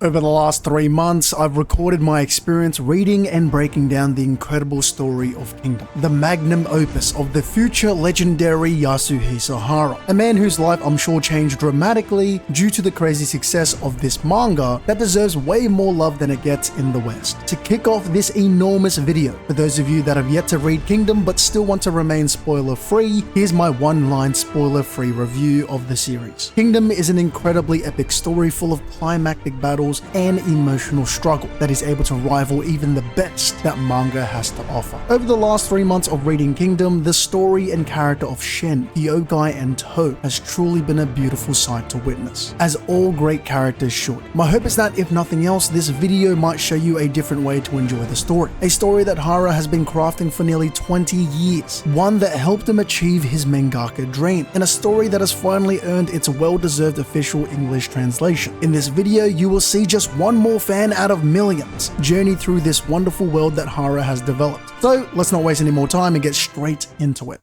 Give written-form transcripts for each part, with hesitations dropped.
Over the last 3 months, I've recorded my experience reading and breaking down the incredible story of Kingdom, the magnum opus of the future legendary Yasuhisa Hara, a man whose life I'm sure changed dramatically due to the crazy success of this manga that deserves way more love than it gets in the West. To kick off this enormous video, for those of you that have yet to read Kingdom but still want to remain spoiler-free, here's my one-line spoiler-free review of the series. Kingdom is an incredibly epic story full of climactic battles and emotional struggle that is able to rival even the best that manga has to offer. Over the last 3 months of reading Kingdom, the story and character of Shin, Kyoukai, and Tou has truly been a beautiful sight to witness, as all great characters should. My hope is that if nothing else, this video might show you a different way to enjoy the story. A story that Hara has been crafting for nearly 20 years, one that helped him achieve his mangaka dream, and a story that has finally earned its well-deserved official English translation. In this video, you will see just one more fan out of millions journey through this wonderful world that Hara has developed. So let's not waste any more time and get straight into it.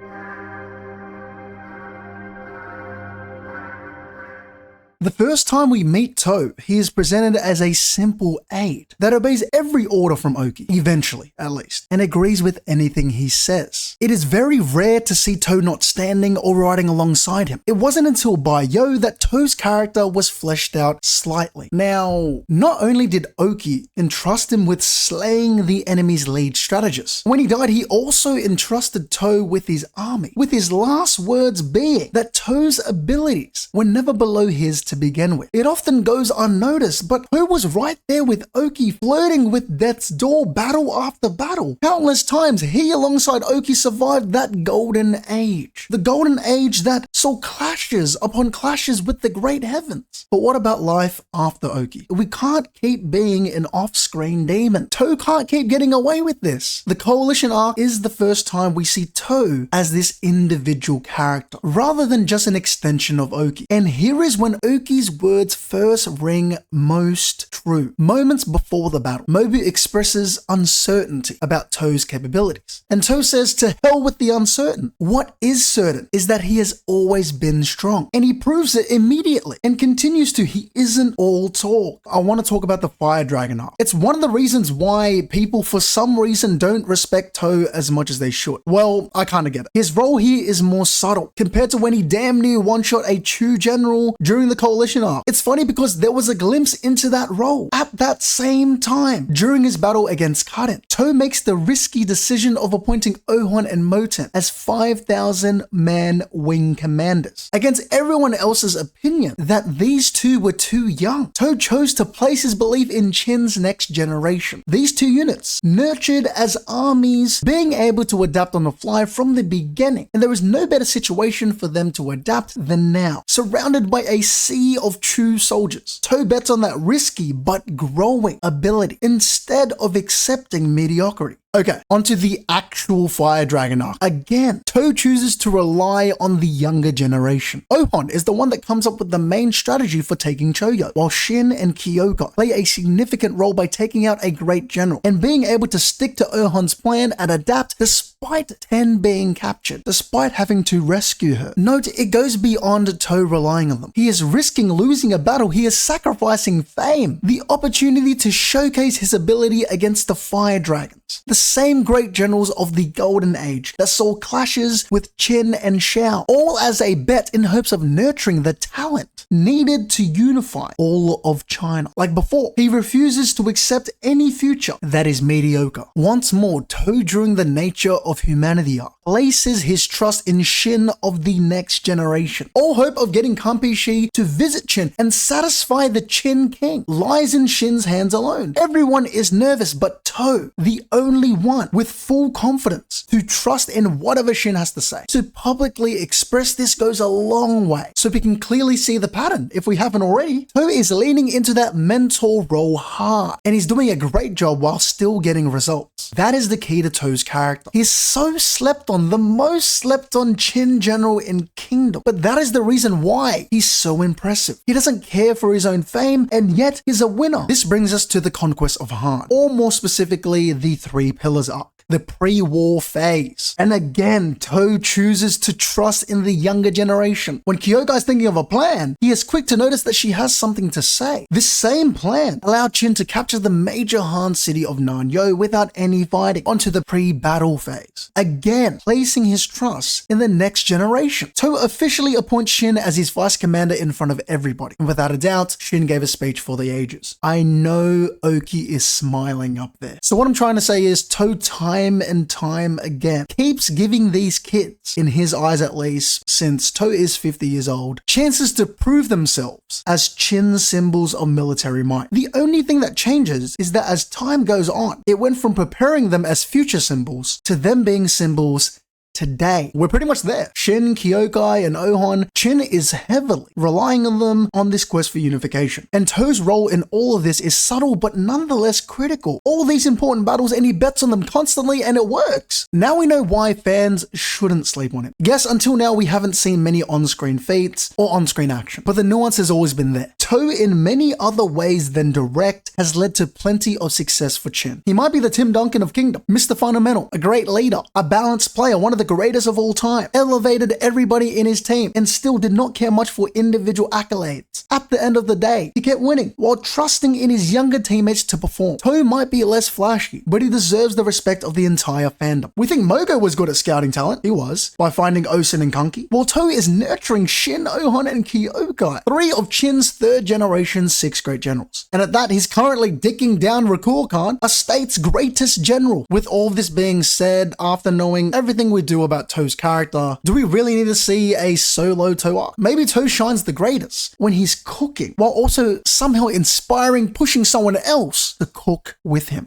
The first time we meet Tou, he is presented as a simple aide that obeys every order from Ouki, eventually at least, and agrees with anything he says. It is very rare to see Tou not standing or riding alongside him. It wasn't until Baiyo that Tou's character was fleshed out slightly. Now, not only did Ouki entrust him with slaying the enemy's lead strategist, when he died he also entrusted Tou with his army, with his last words being that Tou's abilities were never below his to begin with. It often goes unnoticed, but Tou was right there with Ouki, flirting with death's door battle after battle. Countless times he alongside Ouki survived that golden age. The golden age that saw clashes upon clashes with the great heavens. But what about life after Ouki? We can't keep being an off-screen demon. Tou can't keep getting away with this. The Coalition arc is the first time we see Tou as this individual character, rather than just an extension of Ouki. And here is when Ouki's words first ring most true. Moments before the battle, Mobu expresses uncertainty about Tou's capabilities. And Tou says, to hell with the uncertain. What is certain is that he has always been strong. And he proves it immediately and continues to. He isn't all talk. I want to talk about the Fire Dragon arc. It's one of the reasons why people for some reason don't respect Tou as much as they should. Well, I kind of get it. His role here is more subtle compared to when he damn near one-shot a Chu general during the Coalition arc. It's funny because there was a glimpse into that role at that same time. During his battle against Karin, Tou makes the risky decision of appointing Ohon and Moten as 5,000-man wing commanders. Against everyone else's opinion that these two were too young, Tou chose to place his belief in Chin's next generation. These two units, nurtured as armies, being able to adapt on the fly from the beginning, and there is no better situation for them to adapt than now. Surrounded by a sea of true soldiers, Tou bets on that risky but growing ability instead of accepting mediocrity. Okay, onto the actual Fire Dragon arc. Again, Tou chooses to rely on the younger generation. Ohon is the one that comes up with the main strategy for taking Choyo, while Shin and Kyoukai play a significant role by taking out a great general and being able to stick to Ohon's plan and adapt despite Ten being captured, despite having to rescue her. Note, it goes beyond Tou relying on them. He is risking losing a battle. He is sacrificing fame, the opportunity to showcase his ability against the Fire Dragons, the same great generals of the Golden Age that saw clashes with Qin and Xiao, all as a bet in hopes of nurturing the talent needed to unify all of China. Like before, he refuses to accept any future that is mediocre. Once more, Tou, during the Nature of Humanity arc, places his trust in Shin of the next generation. All hope of getting Kampishi to visit Qin and satisfy the Qin king lies in Shin's hands alone. Everyone is nervous, but Tou, the only one with full confidence to trust in whatever Shin has to say. To publicly express this goes a long way, so we can clearly see the pattern if we haven't already. Tou is leaning into that mentor role hard, and he's doing a great job while still getting results. That is the key to Tou's character. He's so slept on, the most slept on Qin general in Kingdom, but that is the reason why he's so impressive. He doesn't care for his own fame, and yet he's a winner. This brings us to the Conquest of Han, or more specifically, the Three Pillars arc. the pre-war phase. And again, Toh chooses to trust in the younger generation. When Kyoukai is thinking of a plan, he is quick to notice that she has something to say. This same plan allowed Shin to capture the major Han city of Nanyo without any fighting onto the pre-battle phase. Again, placing his trust in the next generation. Toh officially appoints Shin as his vice commander in front of everybody. And without a doubt, Shin gave a speech for the ages. I know Ouki is smiling up there. So what I'm trying to say is Toh time and time again keeps giving these kids, in his eyes at least, since Toh is 50 years old, chances to prove themselves as Chin symbols of military might. The only thing that changes is that as time goes on, it went from preparing them as future symbols to them being symbols today. We're pretty much there. Shin, Kyoukai, and Ohan, Chin is heavily relying on them on this quest for unification. And Toh's role in all of this is subtle but nonetheless critical. All these important battles and he bets on them constantly and it works. Now we know why fans shouldn't sleep on him. Yes, until now we haven't seen many on-screen feats or on-screen action, but the nuance has always been there. Toh in many other ways than direct has led to plenty of success for Chin. He might be the Tim Duncan of Kingdom, Mr. Fundamental, a great leader, a balanced player, one of the greatest of all time, elevated everybody in his team, and still did not care much for individual accolades. At the end of the day, he kept winning while trusting in his younger teammates to perform. Toh might be less flashy, but he deserves the respect of the entire fandom. We think Mogo was good at scouting talent. He was, by finding Osen and Kunki, while Toh is nurturing Shin, Ohan, and Kyoukai, three of Chin's third generation 6 great generals. And at that, he's currently dicking down Rakur Khan, a state's greatest general. With all this being said, after knowing everything we do about Toh's character, do we really need to see a solo Toh arc? Maybe Toh shines the greatest when he's cooking, while also somehow inspiring, pushing someone else to cook with him.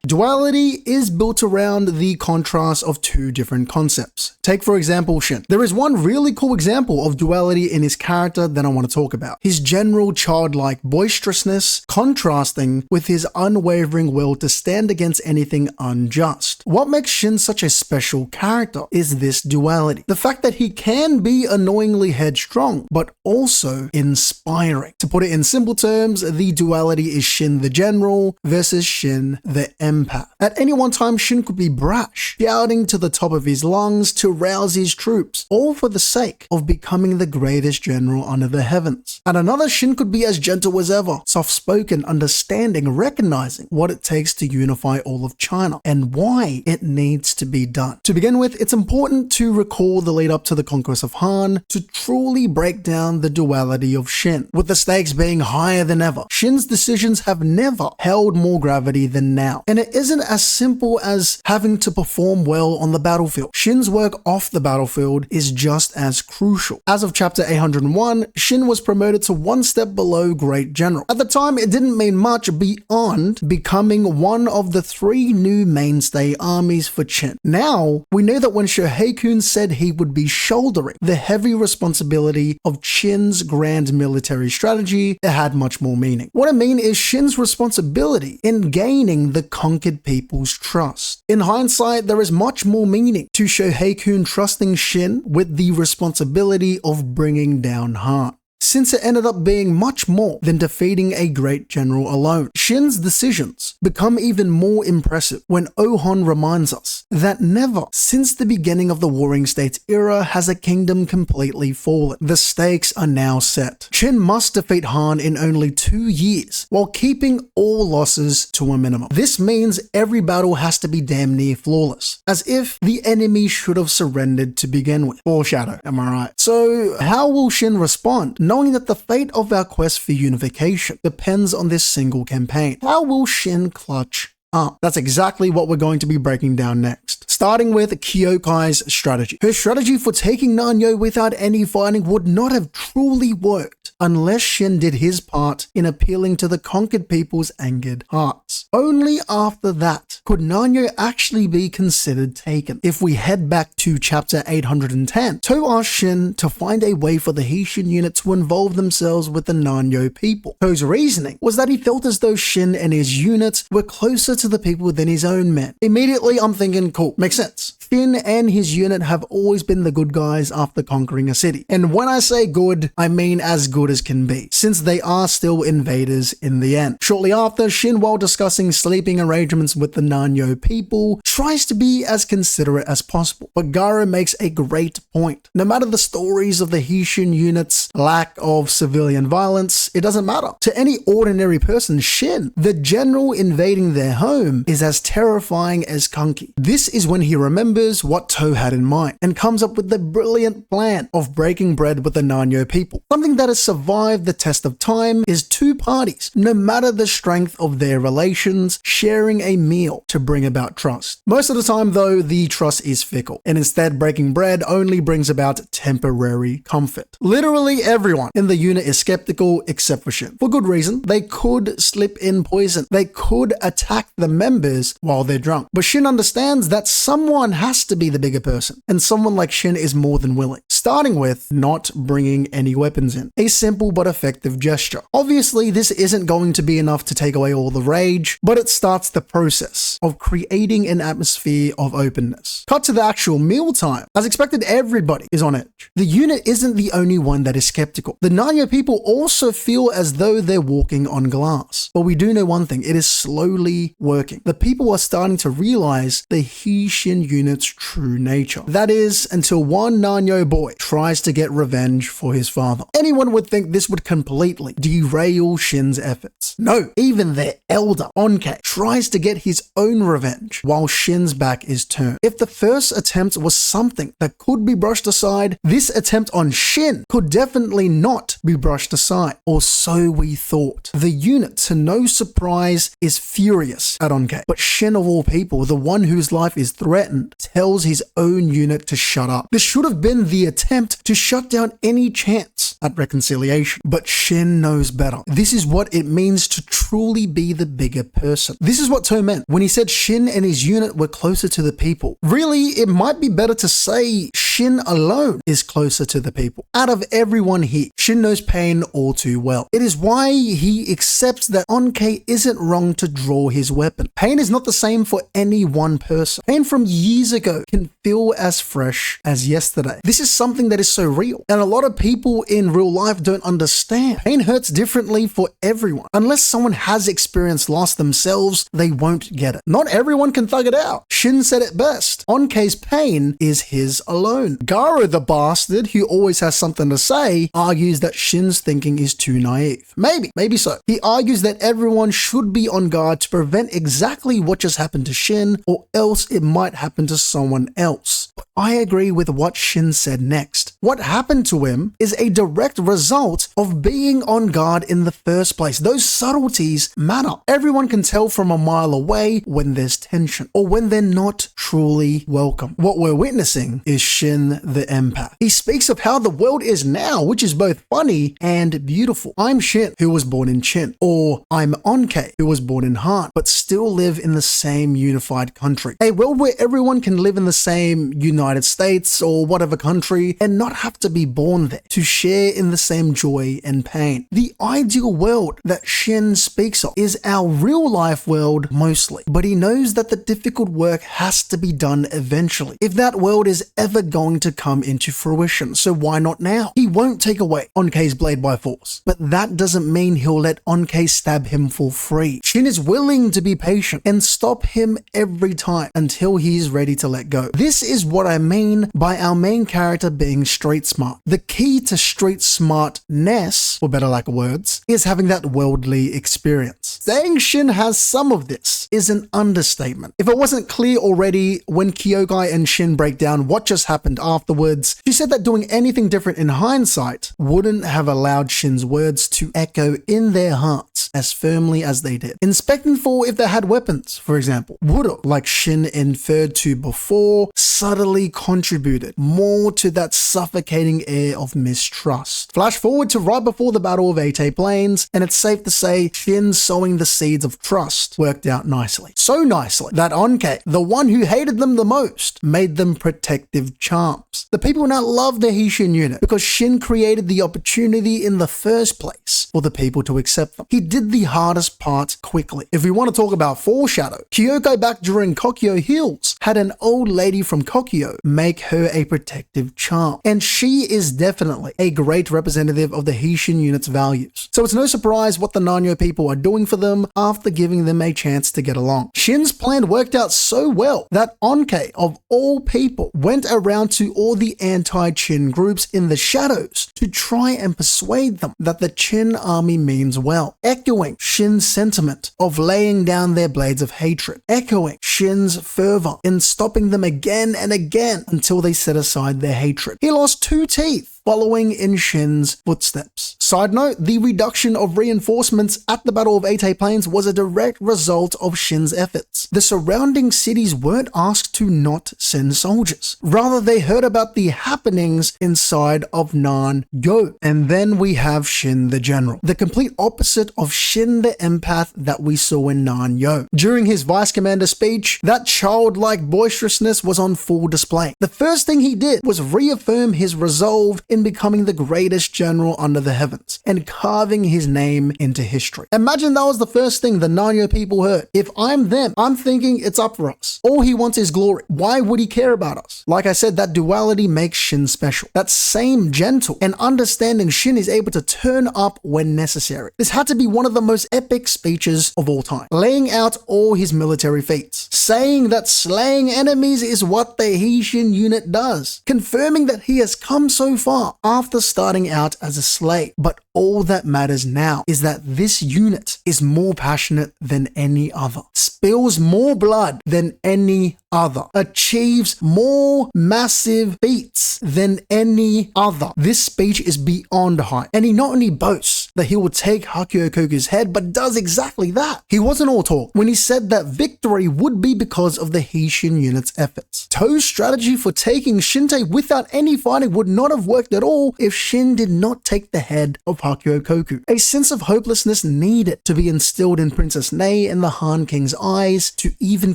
Duality is built around the contrast of two different concepts. Take for example Shin. There is one really cool example of duality in his character that I want to talk about. His general childlike boisterousness contrasting with his unwavering will to stand against anything unjust. What makes Shin such a special character is this duality. The fact that he can be annoyingly headstrong, but also inspiring. To put it in simple terms, the duality is Shin the general versus Shin the empath. At any one time, Shin could be brash, shouting to the top of his lungs to rouse his troops, all for the sake of becoming the greatest general under the heavens. At another, Shin could be as gentle as ever, soft-spoken, understanding, recognizing what it takes to unify all of China and why it needs to be done. To begin with, it's important to recall the lead up to the Conquest of Han to truly break down the duality of Shin. With the stakes being higher than ever, Shin's decisions have never held more gravity than now. And it isn't as simple as having to perform well on the battlefield. Shin's work off the battlefield is just as crucial. As of chapter 801, Shin was promoted to one step below Great General. At the time, it didn't mean much beyond becoming one of the 3 new mainstay armies for Shin. Now, we know that when Shoheikun said he would be shouldering the heavy responsibility of Shin's grand military strategy, it had much more meaning. What I mean is Shin's responsibility in gaining the conquered people's trust. In hindsight, there is much more meaning to Shoheikun trusting Shin with the responsibility of bringing down Han, since it ended up being much more than defeating a great general alone. Shin's decisions become even more impressive when Ohan reminds us that never since the beginning of the Warring States era has a kingdom completely fallen. The stakes are now set. Shin must defeat Han in only 2 years while keeping all losses to a minimum. This means every battle has to be damn near flawless, as if the enemy should have surrendered to begin with. Foreshadow, am I right? So how will Shin respond, knowing that the fate of our quest for unification depends on this single campaign? How will Shin clutch up? That's exactly what we're going to be breaking down next. Starting with Kyoukai's strategy. Her strategy for taking Nanyo without any fighting would not have truly worked unless Shin did his part in appealing to the conquered people's angered hearts. Only after that could Nanyo actually be considered taken. If we head back to chapter 810, Toh asked Shin to find a way for the Heishin unit to involve themselves with the Nanyo people. Toh's reasoning was that he felt as though Shin and his units were closer to the people than his own men. Immediately I'm thinking, cool, makes sense. Shin and his unit have always been the good guys after conquering a city. And when I say good, I mean as good as can be, since they are still invaders in the end. Shortly after, Shin, while discussing sleeping arrangements with the Nanyo people, tries to be as considerate as possible. But Garo makes a great point. No matter the stories of the Heishin unit's lack of civilian violence, it doesn't matter. To any ordinary person, Shin, the general invading their home, is as terrifying as Kanki. This is when he remembers what To had in mind and comes up with the brilliant plan of breaking bread with the Nanyo people. Something that has survived the test of time is two parties, no matter the strength of their relations, sharing a meal to bring about trust. Most of the time though, the trust is fickle, and instead breaking bread only brings about temporary comfort. Literally everyone in the unit is skeptical except for Shin. For good reason. They could slip in poison. They could attack the members while they're drunk. But Shin understands that someone has to be the bigger person, and someone like Shin is more than willing. Starting with not bringing any weapons in. A simple but effective gesture. Obviously, this isn't going to be enough to take away all the rage, but it starts the process of creating an atmosphere of openness. Cut to the actual mealtime. As expected, everybody is on edge. The unit isn't the only one that is skeptical. The Nanyo people also feel as though they're walking on glass. But we do know one thing, it is slowly working. The people are starting to realize the Heishin unit's true nature. That is, until one Nanyo boy tries to get revenge for his father. Anyone would think this would completely derail Shin's efforts. No, even their elder, Onkei, tries to get his own revenge while Shin's back is turned. If the first attempt was something that could be brushed aside, this attempt on Shin could definitely not be brushed aside, or so we thought. The unit, to no surprise, is furious at Onkei, but Shin of all people, the one whose life is threatened, tells his own unit to shut up. This should have been the attempt to shut down any chance at reconciliation, but Shin knows better. This is what it means to truly be the bigger person. This is what To meant when he said Shin and his unit were closer to the people. Really, it might be better to say Shin alone is closer to the people. Out of everyone here, Shin knows pain all too well. It is why he accepts that Onkei isn't wrong to draw his weapon. Pain is not the same for any one person. Pain from years ago can feel as fresh as yesterday. This is something that is so real, and a lot of people in real life don't understand. Pain hurts differently for everyone. Unless someone has experienced loss themselves, they won't get it. Not everyone can thug it out. Shin said it best. Onkei's pain is his alone. Garo, the bastard, who always has something to say, argues that Shin's thinking is too naive. Maybe so. He argues that everyone should be on guard to prevent exactly what just happened to Shin, or else it might happen to someone else. But I agree with what Shin said next. What happened to him is a direct result of being on guard in the first place. Those subtleties matter. Everyone can tell from a mile away when there's tension, or when they're not truly welcome. What we're witnessing is Shin the empath. He speaks of how the world is now, which is both funny and beautiful. I'm Shin, who was born in Chin, or I'm Onkei, who was born in Han, but still live in the same unified country. A world where everyone can live in the same United States or whatever country and not have to be born there to share in the same joy and pain. The ideal world that Shin speaks of is our real life world mostly, but he knows that the difficult work has to be done eventually, if that world is ever going to come into fruition. So why not now? He won't take away Onkei's blade by force, but that doesn't mean he'll let Onkei stab him for free. Shin is willing to be patient and stop him every time until he's ready to let go. This is what I mean by our main character being street smart. The key to street smartness, for better lack of words, is having that worldly experience. Saying Shin has some of this is an understatement. If it wasn't clear already, when Kyoukai and Shin break down what just happened afterwards, she said that doing anything different in hindsight wouldn't have allowed Shin's words to echo in their hearts as firmly as they did. Inspecting for if they had weapons, for example, would have, like Shin inferred to before, subtly contributed more to that suffocating air of mistrust. Flash forward to right before the Battle of 8 Plains, and it's safe to say Shin sowing the seeds of trust worked out nicely. So nicely that Onkei, the one who hated them the most, made them protective charms. The people now love the Heishin unit because Shin created the opportunity in the first place for the people to accept them. He did the hardest part quickly. If we want to talk about foreshadow, Kyoukai back during Kokyo Hills had an old lady from Kokyo make her a protective charm, and she is definitely a great representative of the Heishin unit's values. So it's no surprise what the Nanyo people are doing for them after giving them a chance to get along. Shin's plan worked out so well that Onkei, of all people, went around to all the anti-Chin groups in the shadows to try and persuade them that the Chin army means well, echoing Shin's sentiment of laying down their blades of hatred, echoing Shin's fervor in stopping them again and again until they set aside their hatred. He lost 2 teeth following in Shin's footsteps. Side note, the reduction of reinforcements at the Battle of Eitei Plains was a direct result of Shin's efforts. The surrounding cities weren't asked to not send soldiers. Rather, they heard about the happenings inside of Nan-yo. And then we have Shin the General, the complete opposite of Shin the Empath that we saw in Nan-yo. During his Vice Commander speech, that childlike boisterousness was on full display. The first thing he did was reaffirm his resolve in becoming the greatest general under the heavens and carving his name into history. Imagine that was the first thing the Nanyo people heard. If I'm them, I'm thinking it's up for us. All he wants is glory. Why would he care about us? Like I said, that duality makes Shin special. That same gentle and understanding Shin is able to turn up when necessary. This had to be one of the most epic speeches of all time, laying out all his military feats, saying that slaying enemies is what the Heishin unit does, confirming that he has come so far after starting out as a slave. But all that matters now is that this unit is more passionate than any other, spills more blood than any other, achieves more massive feats than any other. This speech is beyond hype, and he not only boasts that he will take Hakuokoku's head, but does exactly that. He wasn't all talk when he said that victory would be because of the Heishin unit's efforts. To's strategy for taking Shinte without any fighting would not have worked at all if Shin did not take the head of Hakuokoku. A sense of hopelessness needed to be instilled in Princess Nei and the Han King's eyes to even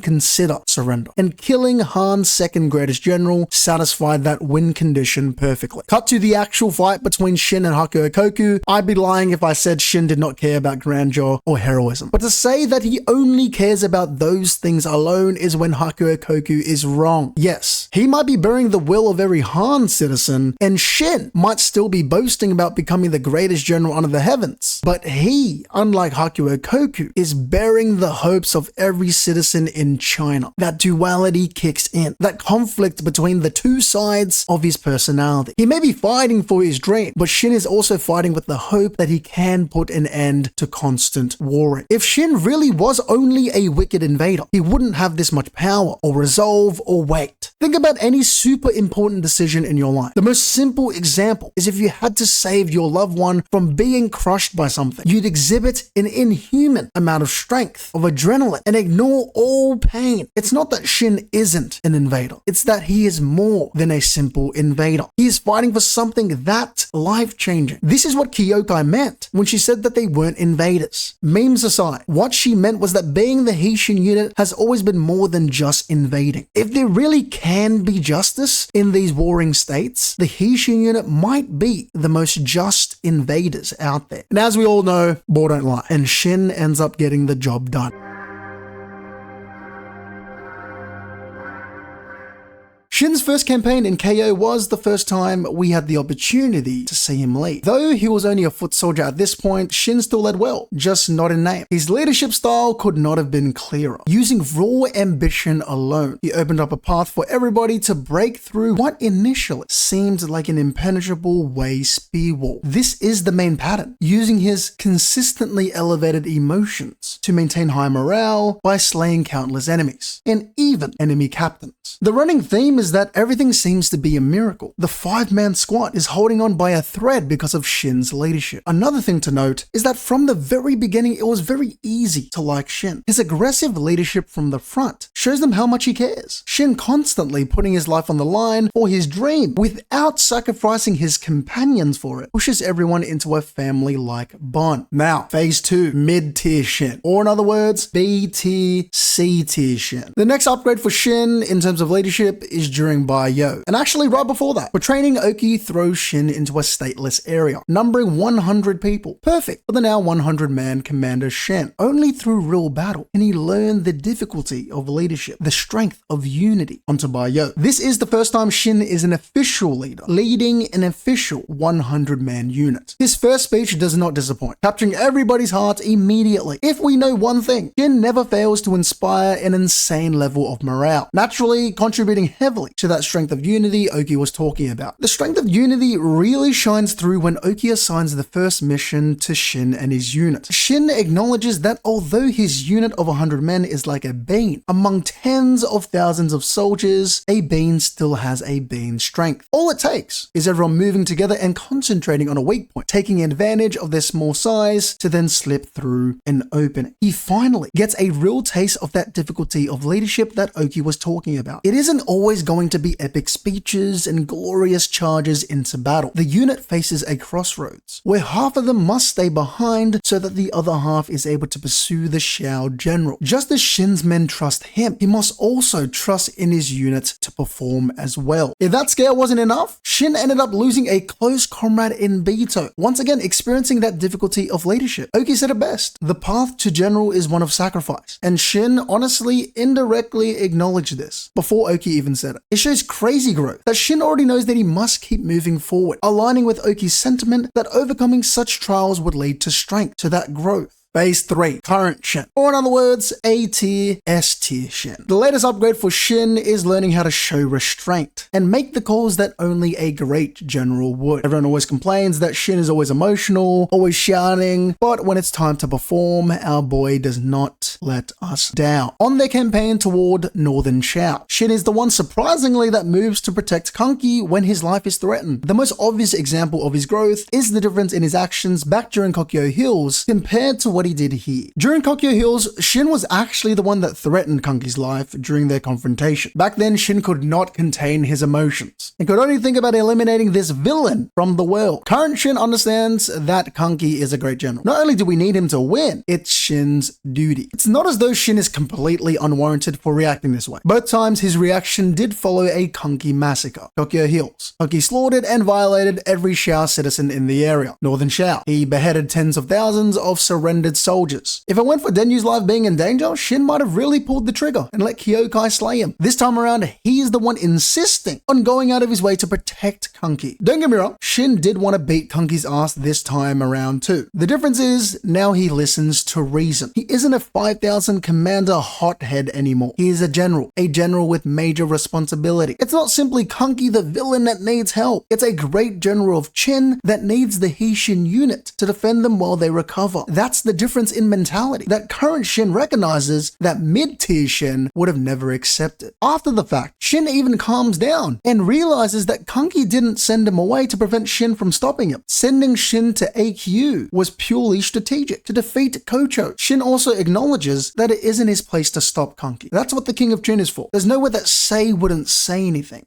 consider surrender. And killing Han's second greatest general satisfied that win condition perfectly. Cut to the actual fight between Shin and Hakuokoku. I'd be lying if I said Shin did not care about grandeur or heroism. But to say that he only cares about those things alone is when Hakuokoku is wrong. Yes, he might be bearing the will of every Han citizen, and Shin might still be boasting about becoming the greatest general under the heavens. But he, unlike Hakuokoku, is bearing the hopes of every citizen in China. That duality kicks in. That conflict between the two sides of his personality. He may be fighting for his dream, but Shin is also fighting with the hope that he can put an end to constant warring. If Shin really was only a wicked invader, he wouldn't have this much power or resolve or weight. Think about any super important decision in your life. The most simple example is if you had to save your loved one from being crushed by something. You'd exhibit an inhuman amount of strength, of adrenaline, and ignore all pain. It's not that Shin isn't an invader. It's that he is more than a simple invader. He is fighting for something that's life-changing. This is what Kyoukai meant when she said that they weren't invaders. Memes aside, what she meant was that being the Heishin unit has always been more than just invading. If there really can be justice in these warring states, the Heishin unit might be the most just invaders out there. And as we all know, war don't lie, and Shin ends up getting the job done. Shin's first campaign in KO was the first time we had the opportunity to see him lead. Though he was only a foot soldier at this point, Shin still led well, just not in name. His leadership style could not have been clearer. Using raw ambition alone, he opened up a path for everybody to break through what initially seemed like an impenetrable Wei spear wall. This is the main pattern, using his consistently elevated emotions to maintain high morale by slaying countless enemies, and even enemy captains. The running theme is that everything seems to be a miracle. The 5-man squad is holding on by a thread because of Shin's leadership. Another thing to note is that from the very beginning, it was very easy to like Shin. His aggressive leadership from the front shows them how much he cares. Shin constantly putting his life on the line for his dream without sacrificing his companions for it pushes everyone into a family-like bond. Now, phase 2, mid-tier Shin, or in other words, B-tier, C-tier Shin. The next upgrade for Shin in terms of leadership is during Baiyo, and actually right before that. For training, Ouki throws Shin into a stateless area, numbering 100 people. Perfect for the now 100-man commander Shin. Only through real battle can he learn the difficulty of leadership, the strength of unity onto Baiyo. This is the first time Shin is an official leader, leading an official 100-man unit. His first speech does not disappoint, capturing everybody's heart immediately. If we know one thing, Shin never fails to inspire an insane level of morale, naturally contributing heavily to that strength of unity Ouki was talking about. The strength of unity really shines through when Ouki assigns the first mission to Shin and his unit. Shin acknowledges that although his unit of 100 men is like a bean, among tens of thousands of soldiers, a bean still has a bean strength. All it takes is everyone moving together and concentrating on a weak point, taking advantage of their small size to then slip through an opening. He finally gets a real taste of that difficulty of leadership that Ouki was talking about. It isn't always going to be epic speeches and glorious charges into battle. The unit faces a crossroads where half of them must stay behind so that the other half is able to pursue the Xiao general. Just as Shin's men trust him, he must also trust in his unit to perform as well. If that scale wasn't enough, Shin ended up losing a close comrade in Bito, once again experiencing that difficulty of leadership. Ouki said it best: the path to general is one of sacrifice, and Shin honestly indirectly acknowledged this before Ouki even said it. It shows crazy growth, that Shin already knows that he must keep moving forward, aligning with Ouki's sentiment that overcoming such trials would lead to strength, to that growth. Phase 3, Current Shin, or in other words, A tier, S tier Shin. The latest upgrade for Shin is learning how to show restraint and make the calls that only a great general would. Everyone always complains that Shin is always emotional, always shouting, but when it's time to perform, our boy does not let us down. On their campaign toward Northern Xiao, Shin is the one surprisingly that moves to protect Kanki when his life is threatened. The most obvious example of his growth is the difference in his actions back during Kokyo Hills compared to what he did here. During Kokyo Hills, Shin was actually the one that threatened Kanki's life during their confrontation. Back then, Shin could not contain his emotions and could only think about eliminating this villain from the world. Current Shin understands that Kanki is a great general. Not only do we need him to win, it's Shin's duty. It's not as though Shin is completely unwarranted for reacting this way. Both times, his reaction did follow a Kanki massacre. Kokyo Hills, Kanki slaughtered and violated every Xiao citizen in the area. Northern Xiao, he beheaded tens of thousands of surrendered soldiers. If it went for Denyu's life being in danger, Shin might have really pulled the trigger and let Kyoukai slay him. This time around, he is the one insisting on going out of his way to protect Kanki. Don't get me wrong, Shin did want to beat Kanki's ass this time around too. The difference is, now he listens to reason. He isn't a 5,000 commander hothead anymore. He is a general with major responsibility. It's not simply Kanki the villain that needs help. It's a great general of Qin that needs the Heishin unit to defend them while they recover. That's the difference in mentality that current Shin recognizes that mid-tier Shin would have never accepted. After the fact, Shin even calms down and realizes that Kanki didn't send him away to prevent Shin from stopping him. Sending Shin to AQ was purely strategic to defeat Kocho. Shin also acknowledges that it isn't his place to stop Kanki. That's what the King of Qin is for. There's nowhere that Sei wouldn't say anything.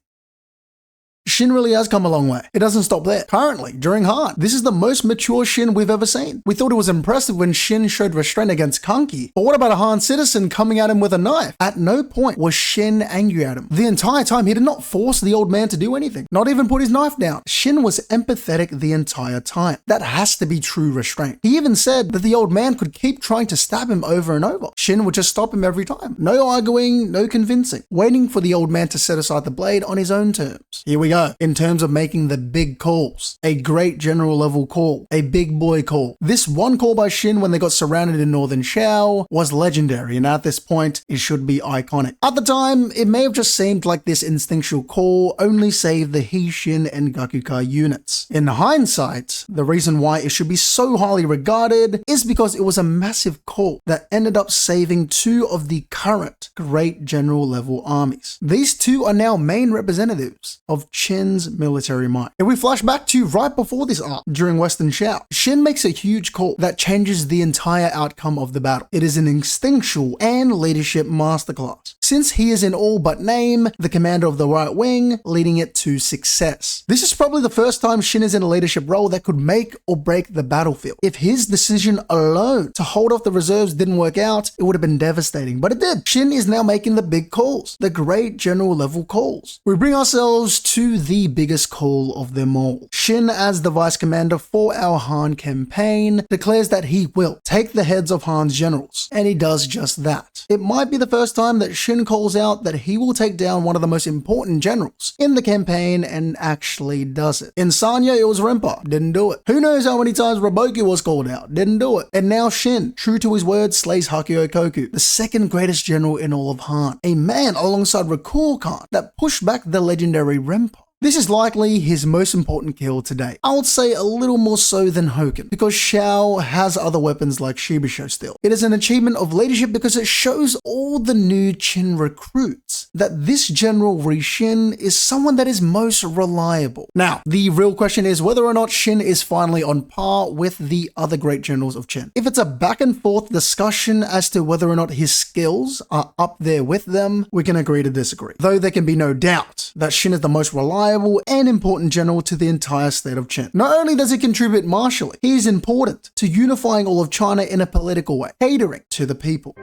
Shin really has come a long way. It doesn't stop there. Currently, during Han, this is the most mature Shin we've ever seen. We thought it was impressive when Shin showed restraint against Kanki, but what about a Han citizen coming at him with a knife? At no point was Shin angry at him. The entire time, he did not force the old man to do anything, not even put his knife down. Shin was empathetic the entire time. That has to be true restraint. He even said that the old man could keep trying to stab him over and over. Shin would just stop him every time. No arguing, no convincing, waiting for the old man to set aside the blade on his own terms. Here we go. In terms of making the big calls, a great general level call, a big boy call. This one call by Shin when they got surrounded in Northern Xiao was legendary, and at this point, it should be iconic. At the time, it may have just seemed like this instinctual call only saved the Heishin and Gakukai units. In hindsight, the reason why it should be so highly regarded is because it was a massive call that ended up saving two of the current great general level armies. These two are now main representatives of Shin's military might. If we flash back to right before this arc, during Western Shao, Shin makes a huge call that changes the entire outcome of the battle. It is an instinctual and leadership masterclass, since he is in all but name the commander of the right wing, leading it to success. This is probably the first time Shin is in a leadership role that could make or break the battlefield. If his decision alone to hold off the reserves didn't work out, it would have been devastating, but it did. Shin is now making the big calls, the great general level calls. We bring ourselves to the biggest call of them all. Shin, as the vice commander for our Han campaign, declares that he will take the heads of Han's generals, and he does just that. It might be the first time that Shin calls out that he will take down one of the most important generals in the campaign and actually does it. In Sanya, it was Rinpa, didn't do it. Who knows how many times Raboki was called out, didn't do it. And now Shin, true to his word, slays Hakuyokoku, the second greatest general in all of Han, a man alongside Rakul Khan that pushed back the legendary Rinpa. This is likely his most important kill to date. I would say a little more so than Hoken, because Shao has other weapons like Shibisho still. It is an achievement of leadership because it shows all the new Qin recruits that this General Shin is someone that is most reliable. Now, the real question is whether or not Shin is finally on par with the other great generals of Qin. If it's a back and forth discussion as to whether or not his skills are up there with them, we can agree to disagree. Though there can be no doubt that Shin is the most reliable and important general to the entire state of Qin. Not only does he contribute martially, he is important to unifying all of China in a political way, catering to the people.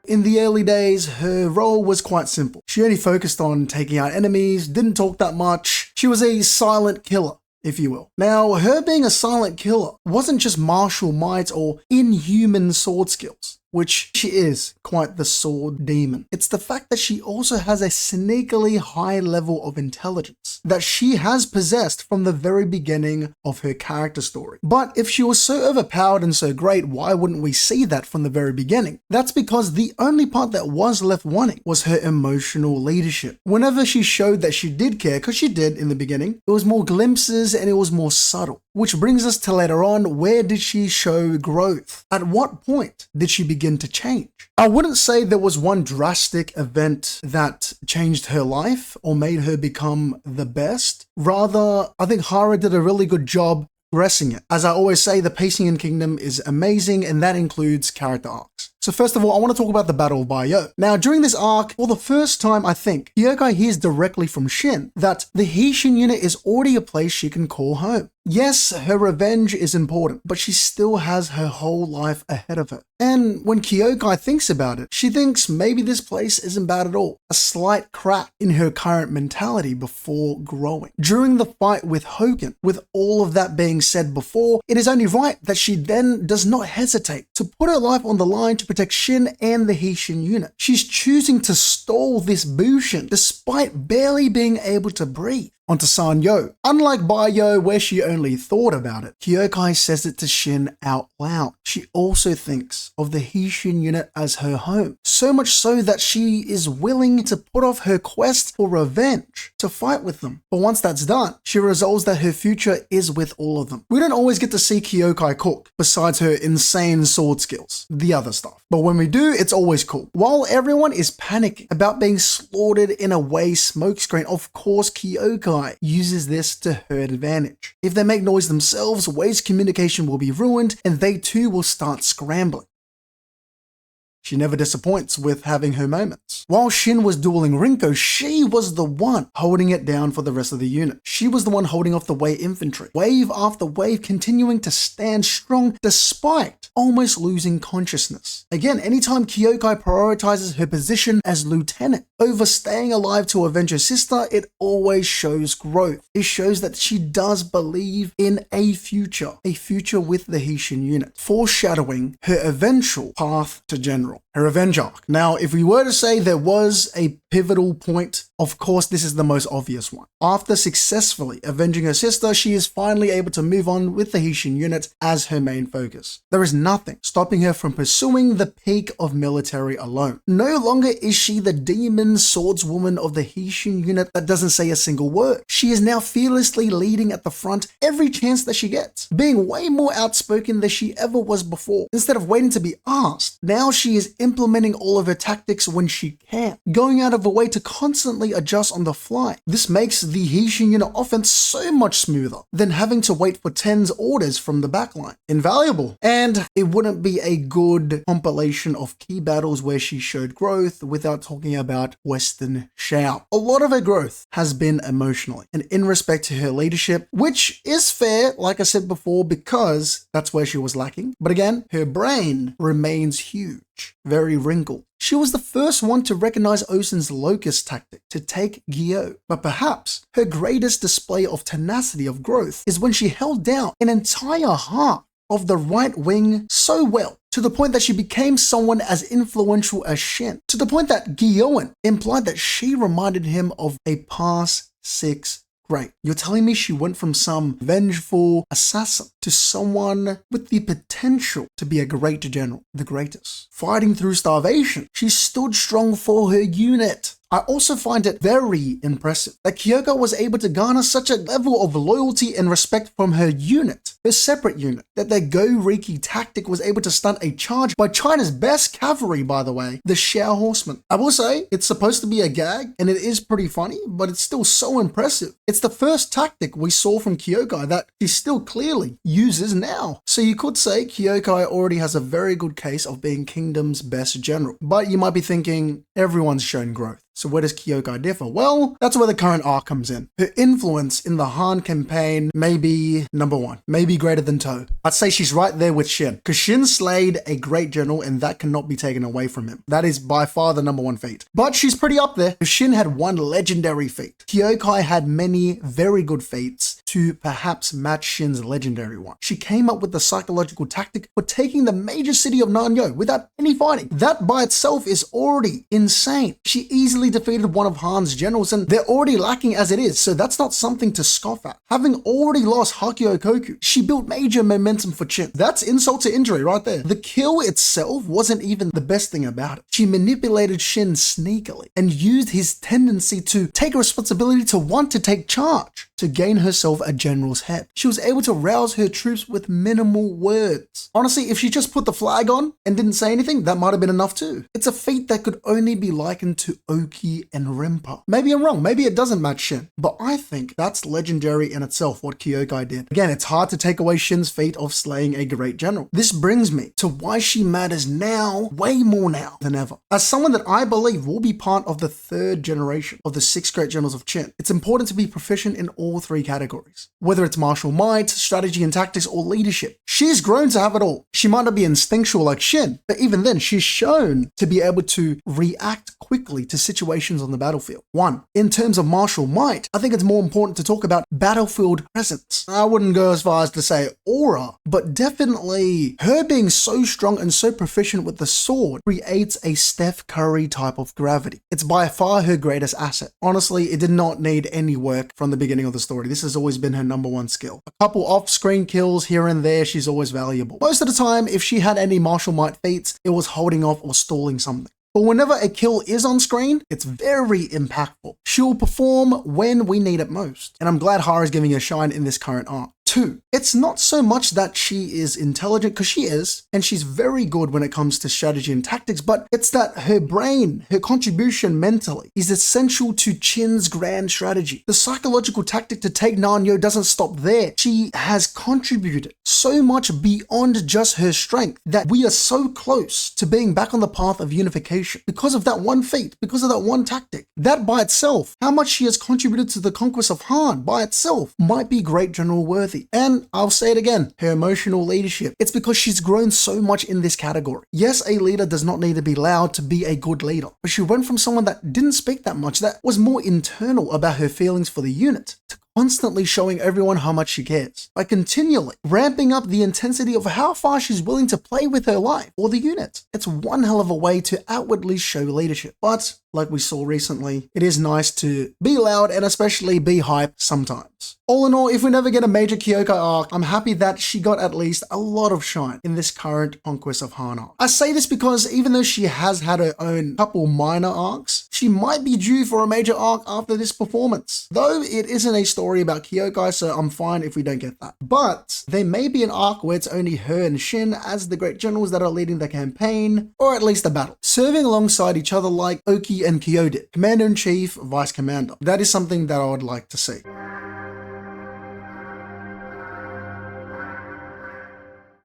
In the early days, her role was quite simple. She only focused on taking out enemies, didn't talk that much. She was a silent killer, if you will. Now, her being a silent killer wasn't just martial might or inhuman sword skills, which she is quite the sword demon. It's the fact that she also has a sneakily high level of intelligence that she has possessed from the very beginning of her character story. But if she was so overpowered and so great, why wouldn't we see that from the very beginning? That's because the only part that was left wanting was her emotional leadership. Whenever she showed that she did care, because she did in the beginning, it was more glimpses and it was more subtle. Which brings us to later on, where did she show growth? At what point did she begin to change? I wouldn't say there was one drastic event that changed her life or made her become the best. Rather, I think Hara did a really good job progressing it. As I always say, the pacing in Kingdom is amazing, and that includes character arcs. So first of all, I want to talk about the Battle of Baiyo. Now, during this arc, for the first time, I think, Kyoukai hears directly from Shin that the Heishin unit is already a place she can call home. Yes, her revenge is important, but she still has her whole life ahead of her. And when Kyoukai thinks about it, she thinks maybe this place isn't bad at all. A slight crack in her current mentality before growing. During the fight with Hoken, with all of that being said before, it is only right that she then does not hesitate to put her life on the line to protect Shin and the Heishin unit. She's choosing to stall this Bushin despite barely being able to breathe. Onto Sanyo. Unlike Baiyo, where she only thought about it, Kyoukai says it to Shin out loud. She also thinks of the Heishin unit as her home, so much so that she is willing to put off her quest for revenge to fight with them. But once that's done, she resolves that her future is with all of them. We don't always get to see Kyoukai cook, besides her insane sword skills, the other stuff. But when we do, it's always cool. While everyone is panicking about being slaughtered in a way smokescreen, of course Kyoukai uses this to her advantage. If they make noise themselves, Wei's communication will be ruined and they too will start scrambling. She never disappoints with having her moments. While Shin was dueling Rinko, she was the one holding it down for the rest of the unit. She was the one holding off the Wei infantry, wave after wave continuing to stand strong despite almost losing consciousness. Again, anytime Kyoukai prioritizes her position as lieutenant over staying alive to avenge her sister, it always shows growth. It shows that she does believe in a future with the Heishin unit, foreshadowing her eventual path to general. Her revenge arc. Now, if we were to say there was a pivotal point Of course, this is the most obvious one. After successfully avenging her sister, she is finally able to move on with the Shin unit as her main focus. There is nothing stopping her from pursuing the peak of military alone. No longer is she the demon swordswoman of the Shin unit that doesn't say a single word. She is now fearlessly leading at the front every chance that she gets, being way more outspoken than she ever was before. Instead of waiting to be asked, now she is implementing all of her tactics when she can, going out of her way to constantly adjust on the fly. This makes the Shin unit offense so much smoother than having to wait for Ten's orders from the backline. Invaluable. And it wouldn't be a good compilation of key battles where she showed growth without talking about Western Shao. A lot of her growth has been emotionally and in respect to her leadership, which is fair, like I said before, because that's where she was lacking. But again, her brain remains huge, very wrinkled. She was the first one to recognize Osen's locust tactic to take Kyou, but perhaps her greatest display of tenacity of growth is when she held down an entire half of the right wing so well, to the point that she became someone as influential as Shin, to the point that Kyou implied that she reminded him of a past 6 grade. You're telling me she went from some vengeful assassin to someone with the potential to be a great general, the greatest. Fighting through starvation, she stood strong for her unit. I also find it very impressive that Kyoukai was able to garner such a level of loyalty and respect from her unit, her separate unit, that their Go-Riki tactic was able to stunt a charge by China's best cavalry, by the way, the Xiao Horsemen. I will say, it's supposed to be a gag, and it is pretty funny, but it's still so impressive. It's the first tactic we saw from Kyoukai that she still clearly uses now. So you could say Kyoukai already has a very good case of being Kingdom's best general. But you might be thinking, everyone's shown growth. So where does Kyoukai differ? Well, that's where the current arc comes in. Her influence in the Han campaign may be number 1, maybe greater than To. I'd say she's right there with Shin, because Shin slayed a great general and that cannot be taken away from him. That is by far the number 1 feat. But she's pretty up there. If Shin had one legendary feat, Kyoukai had many very good feats to perhaps match Shin's legendary one. She came up with the psychological tactic for taking the major city of Nanyo without any fighting. That by itself is already insane. She easily defeated one of Han's generals and they're already lacking as it is, so that's not something to scoff at. Having already lost Hakyo-koku, she built major momentum for Shin. That's insult to injury right there. The kill itself wasn't even the best thing about it. She manipulated Shin sneakily and used his tendency to take responsibility to want to take charge to gain herself a general's head. She was able to rouse her troops with minimal words. Honestly, if she just put the flag on and didn't say anything, that might have been enough too. It's a feat that could only be likened to Ouki and Rimpa. Maybe I'm wrong, maybe it doesn't match Shin, but I think that's legendary in itself what Kyoukai did. Again, it's hard to take away Shin's feat of slaying a great general. This brings me to why she matters now, way more now than ever. As someone that I believe will be part of the 3rd generation of the 6 great generals of Shin, it's important to be proficient in all 3 categories. Whether it's martial might, strategy and tactics, or leadership. She's grown to have it all. She might not be instinctual like Shin, but even then, she's shown to be able to react quickly to situations on the battlefield. 1. In terms of martial might, I think it's more important to talk about battlefield presence. I wouldn't go as far as to say aura, but definitely her being so strong and so proficient with the sword creates a Steph Curry type of gravity. It's by far her greatest asset. Honestly, it did not need any work from the beginning of the story. This has always been her number 1 skill. A couple off-screen kills here and there, she's always valuable. Most of the time, if she had any martial might feats, it was holding off or stalling something. But whenever a kill is on screen, it's very impactful. She will perform when we need it most. And I'm glad Hara is giving her shine in this current arc. 2. It's not so much that she is intelligent, because she is, and she's very good when it comes to strategy and tactics, but it's that her brain, her contribution mentally, is essential to Shin's grand strategy. The psychological tactic to take Nanyo doesn't stop there. She has contributed so much beyond just her strength that we are so close to being back on the path of unification because of that one feat, because of that one tactic. That by itself, how much she has contributed to the Conquest of Han by itself might be great general worthy. And I'll say it again, her emotional leadership. It's because she's grown so much in this category. Yes, a leader does not need to be loud to be a good leader, but she went from someone that didn't speak that much, that was more internal about her feelings for the unit, to constantly showing everyone how much she cares, by continually ramping up the intensity of how far she's willing to play with her life or the unit. It's one hell of a way to outwardly show leadership. But like we saw recently, it is nice to be loud and especially be hype sometimes. All in all, if we never get a major Kyoukai arc, I'm happy that she got at least a lot of shine in this current Conquest of Han arc. I say this because even though she has had her own couple minor arcs, she might be due for a major arc after this performance. Though it isn't a story about Kyoukai, so I'm fine if we don't get that. But there may be an arc where it's only her and Shin as the great generals that are leading the campaign, or at least the battle, serving alongside each other like Ouki and Kyou did, Commander-in-Chief, Vice Commander. That is something that I would like to see.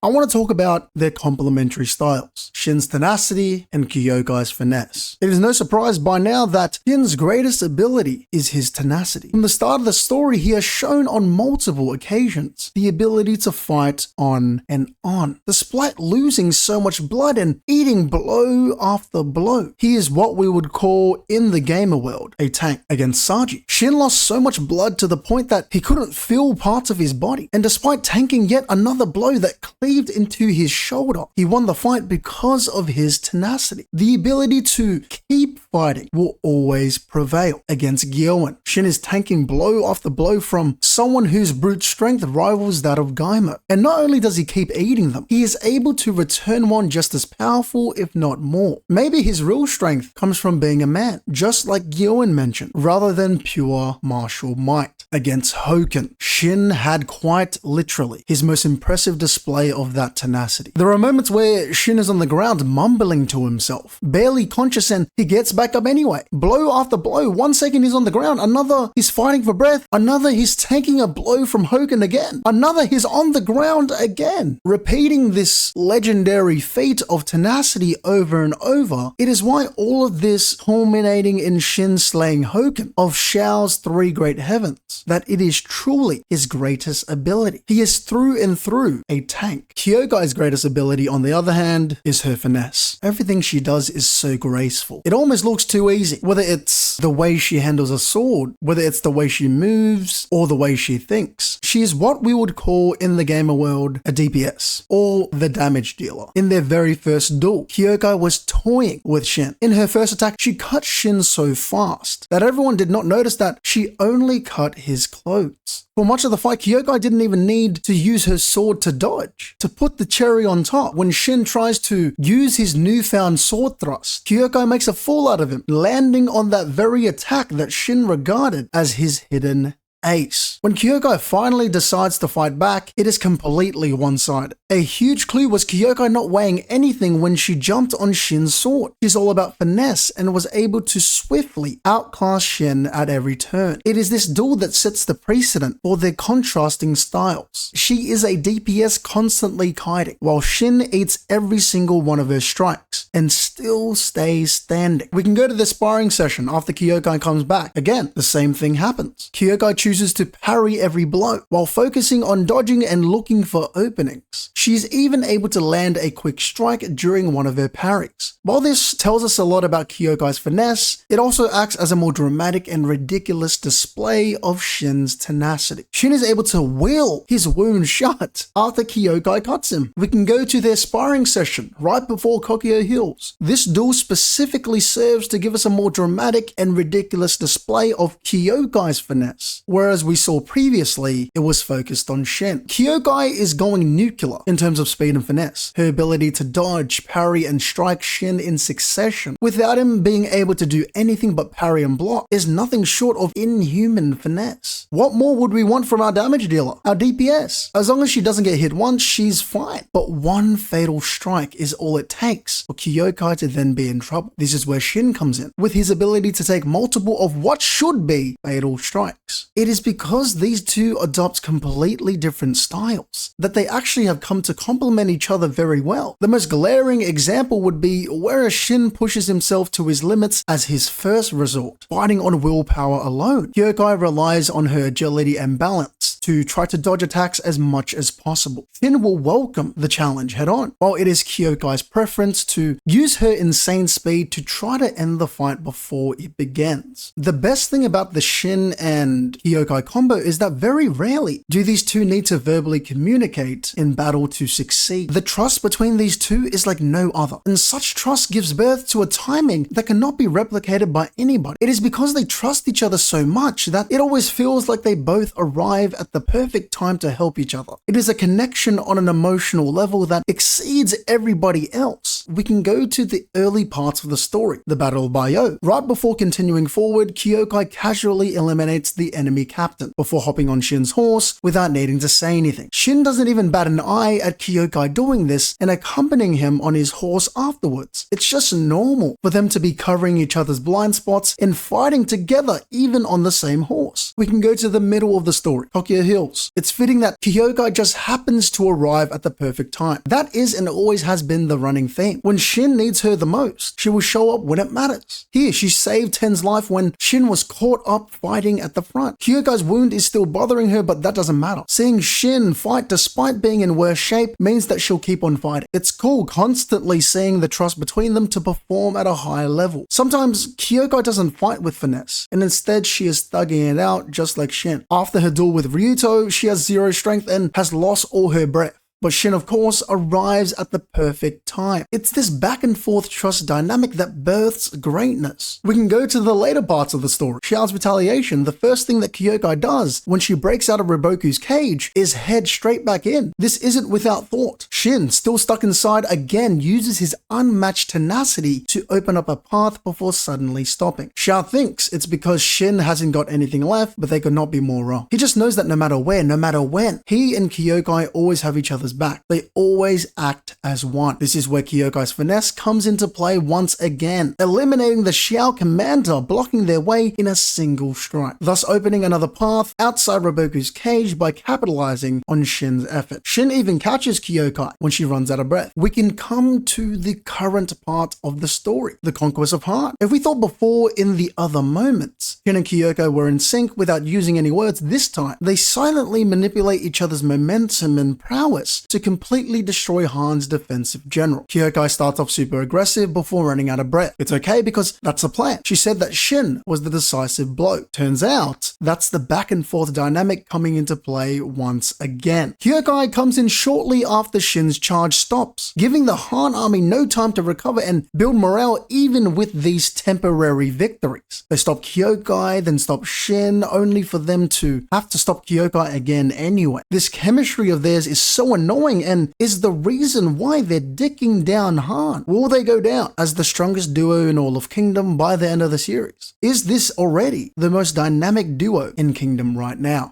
I want to talk about their complementary styles, Shin's tenacity and Kyoukai's finesse. It is no surprise by now that Shin's greatest ability is his tenacity. From the start of the story, he has shown on multiple occasions the ability to fight on and on, despite losing so much blood and eating blow after blow. He is what we would call, in the gamer world, a tank. Against Saji, Shin lost so much blood to the point that he couldn't feel parts of his body, and despite tanking yet another blow that cleaved into his shoulder, he won the fight because of his tenacity. The ability to keep fighting will always prevail. Against Gyoen, Shin is tanking blow after blow from someone whose brute strength rivals that of Gaimo. And not only does he keep eating them, he is able to return one just as powerful, if not more. Maybe his real strength comes from being a man, just like Gyoen mentioned, rather than pure martial might. Against Hoken, Shin had quite literally his most impressive display of that tenacity. There are moments where Shin is on the ground mumbling to himself, barely conscious, and he gets back up anyway. Blow after blow, 1 second he's on the ground, another he's fighting for breath, another he's taking a blow from Hoken again, another he's on the ground again. Repeating this legendary feat of tenacity over and over, it is why all of this culminating in Shin slaying Hoken of Xiao's three great heavens, that it is truly his greatest ability. He is through and through a tank. Kyoukai's greatest ability, on the other hand, is her finesse. Everything she does is so graceful. It almost looks too easy. Whether it's the way she handles a sword, whether it's the way she moves, or the way she thinks. She is what we would call in the gamer world a DPS, or the damage dealer. In their very first duel, Kyoukai was toying with Shin. In her first attack, she cut Shin so fast that everyone did not notice that she only cut his clothes. For much of the fight, Kyoukai didn't even need to use her sword to dodge. To put the cherry on top, when Shin tries to use his newfound sword thrust, Kyoukai makes a fool out of him, landing on that very attack that Shin regarded as his hidden ace. When Kyoukai finally decides to fight back, it is completely one-sided. A huge clue was Kyoukai not weighing anything when she jumped on Shin's sword. She's all about finesse and was able to swiftly outclass Shin at every turn. It is this duel that sets the precedent for their contrasting styles. She is a DPS constantly kiting, while Shin eats every single one of her strikes and still stays standing. We can go to the sparring session after Kyoukai comes back. Again, the same thing happens. Kyoukai chooses to parry every blow while focusing on dodging and looking for openings. She's even able to land a quick strike during one of her parries. While this tells us a lot about Kyoukai's finesse, it also acts as a more dramatic and ridiculous display of Shin's tenacity. Shin is able to will his wound shut after Kyoukai cuts him. We can go to their sparring session right before Kokyo heals. This duel specifically serves to give us a more dramatic and ridiculous display of Kyoukai's finesse, whereas we saw previously it was focused on Shin. Kyoukai is going nuclear in terms of speed and finesse. Her ability to dodge, parry, and strike Shin in succession without him being able to do anything but parry and block is nothing short of inhuman finesse. What more would we want from our damage dealer, our DPS? As long as she doesn't get hit once, she's fine. But one fatal strike is all it takes for Kyoukai to then be in trouble. This is where Shin comes in, with his ability to take multiple of what should be fatal strikes. It is because these two adopt completely different styles that they actually have come to complement each other very well. The most glaring example would be where Shin pushes himself to his limits as his first resort, fighting on willpower alone. Kyoukai relies on her agility and balance to try to dodge attacks as much as possible. Shin will welcome the challenge head on, while it is Kyoukai's preference to use her insane speed to try to end the fight before it begins. The best thing about the Shin and Kyoukai combo is that very rarely do these two need to verbally communicate in battle to succeed. The trust between these two is like no other, and such trust gives birth to a timing that cannot be replicated by anybody. It is because they trust each other so much that it always feels like they both arrive at the perfect time to help each other. It is a connection on an emotional level that exceeds everybody else. We can go to the early parts of the story, the Battle of Baiyo. Right before continuing forward, Kyoukai casually eliminates the enemy captain before hopping on Shin's horse without needing to say anything. Shin doesn't even bat an eye at Kyoukai doing this and accompanying him on his horse afterwards. It's just normal for them to be covering each other's blind spots and fighting together even on the same horse. We can go to the middle of the story, Tokyo Hills. It's fitting that Kyoukai just happens to arrive at the perfect time. That is and always has been the running theme. When Shin needs her the most, she will show up when it matters. Here, she saved Ten's life when Shin was caught up fighting at the front. Kyoukai's wound is still bothering her, but that doesn't matter. Seeing Shin fight despite being in worse shape means that she'll keep on fighting. It's cool constantly seeing the trust between them to perform at a higher level. Sometimes Kyoukai doesn't fight with finesse, and instead she is thugging it out just like Shin. After her duel with Ryuto, she has zero strength and has lost all her breath. But Shin, of course, arrives at the perfect time. It's this back and forth trust dynamic that births greatness. We can go to the later parts of the story. Xiao's retaliation, the first thing that Kyoukai does when she breaks out of Riboku's cage is head straight back in. This isn't without thought. Shin, still stuck inside, again uses his unmatched tenacity to open up a path before suddenly stopping. Xiao thinks it's because Shin hasn't got anything left, but they could not be more wrong. He just knows that no matter where, no matter when, he and Kyoukai always have each other's back. They always act as one. This is where Kyokai's finesse comes into play once again, eliminating the Xiao commander blocking their way in a single strike, thus opening another path outside Riboku's cage by capitalizing on Shin's effort. Shin even catches Kyoukai when she runs out of breath. We can come to the current part of the story, the Conquest of Han. If we thought before in the other moments, Shin and Kyoukai were in sync without using any words, this time they silently manipulate each other's momentum and prowess to completely destroy Han's defensive general. Kyoukai starts off super aggressive before running out of breath. It's okay because that's the plan. She said that Shin was the decisive blow. Turns out, that's the back and forth dynamic coming into play once again. Kyoukai comes in shortly after Shin's charge stops, giving the Han army no time to recover and build morale even with these temporary victories. They stop Kyoukai, then stop Shin, only for them to have to stop Kyoukai again anyway. This chemistry of theirs is so annoying and is the reason why they're dicking down Han. Will they go down as the strongest duo in all of Kingdom by the end of the series? Is this already the most dynamic duo in Kingdom right now?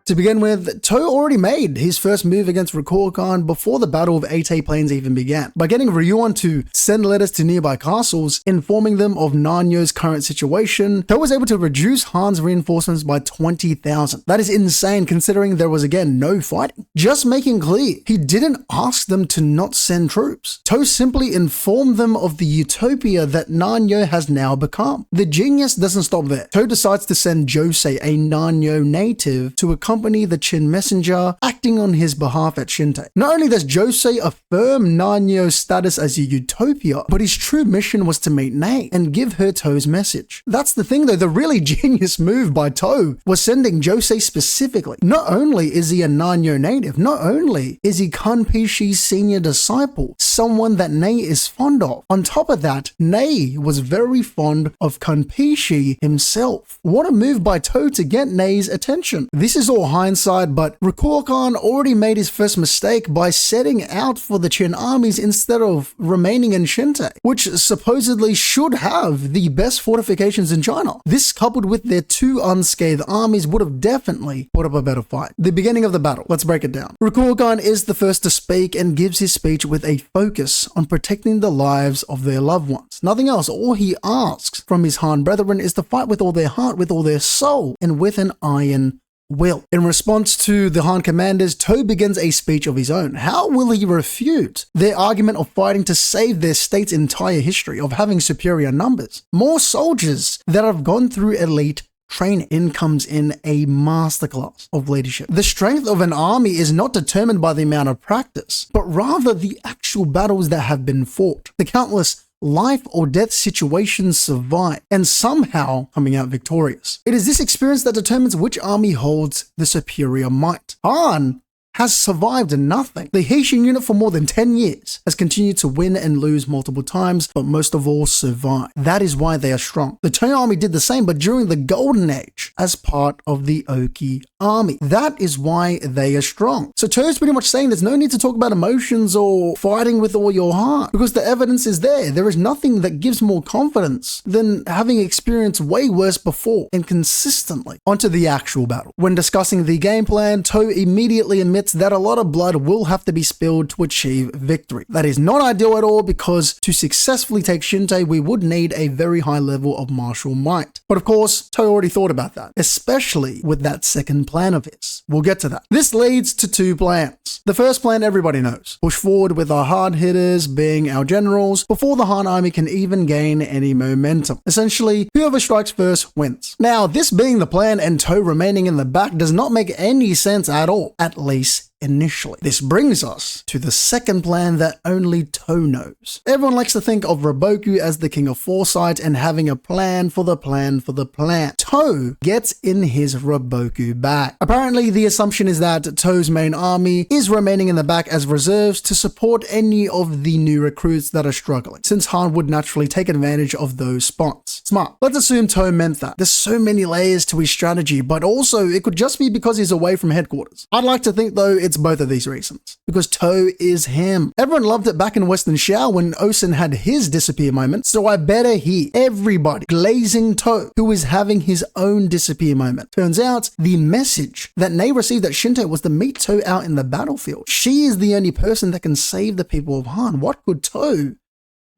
To begin with, Toh already made his first move against Ryuan before the Battle of 8A Plains even began, by getting Ryuan to send letters to nearby castles, informing them of Nanyo's current situation. Toh was able to reduce Han's reinforcements by 20,000. That is insane considering there was again no fighting. Just making clear, he didn't ask them to not send troops. Toh simply informed them of the utopia that Nanyo has now become. The genius doesn't stop there. Toh decides to send Josei, a Nanyo native, to accompany the Chin messenger, acting on his behalf at Shinte. Not only does Josei affirm Nanyo's status as a utopia, but his true mission was to meet Nei and give her Toh's message. That's the thing though, the really genius move by Toh was sending Josei specifically. Not only is he a Nanyo native, not only is he Kanpishi's senior disciple, someone that Nei is fond of. On top of that, Nei was very fond of Kanpishi himself. What a move by Toh to get Nei's attention. This is all hindsight, but Ryuan already made his first mistake by setting out for the Chin armies instead of remaining in Shinte, which supposedly should have the best fortifications in China. This, coupled with their two unscathed armies, would have definitely put up a better fight. The beginning of the battle, let's break it down. Ryuan is the first to speak and gives his speech with a focus on protecting the lives of their loved ones. Nothing else. All he asks from his Han brethren is to fight with all their heart, with all their soul, and with an iron will. In response to the Han commanders, Toh begins a speech of his own. How will he refute their argument of fighting to save their state's entire history, of having superior numbers, more soldiers that have gone through elite training? In comes in a masterclass of leadership. The strength of an army is not determined by the amount of practice, but rather the actual battles that have been fought, the countless life or death situations survive, and somehow coming out victorious. It is this experience that determines which army holds the superior might. Han has survived nothing. The Haitian unit for more than 10 years has continued to win and lose multiple times, but most of all survive. That is why they are strong. The Toei army did the same, but during the Golden Age as part of the Ouki army. That is why they are strong. So Toei's pretty much saying there's no need to talk about emotions or fighting with all your heart, because the evidence is there. There is nothing that gives more confidence than having experienced way worse before and consistently. Onto the actual battle. When discussing the game plan, Toei immediately admits that a lot of blood will have to be spilled to achieve victory. That is not ideal at all, because to successfully take Shintai, we would need a very high level of martial might. But of course, Toei already thought about that, especially with that second plan of his. We'll get to that. This leads to two plans. The first plan everybody knows. Push forward with our hard hitters being our generals before the Han army can even gain any momentum. Essentially, whoever strikes first wins. Now, this being the plan and Toei remaining in the back does not make any sense at all, at least initially. This brings us to the second plan that only Toei knows. Everyone likes to think of Raboku as the king of foresight and having a plan for the plan for the plan. Toei gets in his Raboku back. Apparently, the assumption is that Toei's main army is remaining in the back as reserves to support any of the new recruits that are struggling, since Han would naturally take advantage of those spots. Smart. Let's assume Toei meant that. There's so many layers to his strategy, but also it could just be because he's away from headquarters. I'd like to think though it's both of these reasons, because Toei is him. Everyone loved it back in Western Xiao when Osen had his disappear moment, so I better hear everybody glazing Toei, who is having his own disappear moment. Turns out the message that Nei received at Shintai was to meet Toei out in the battlefield. She is the only person that can save the people of Han. What could Toei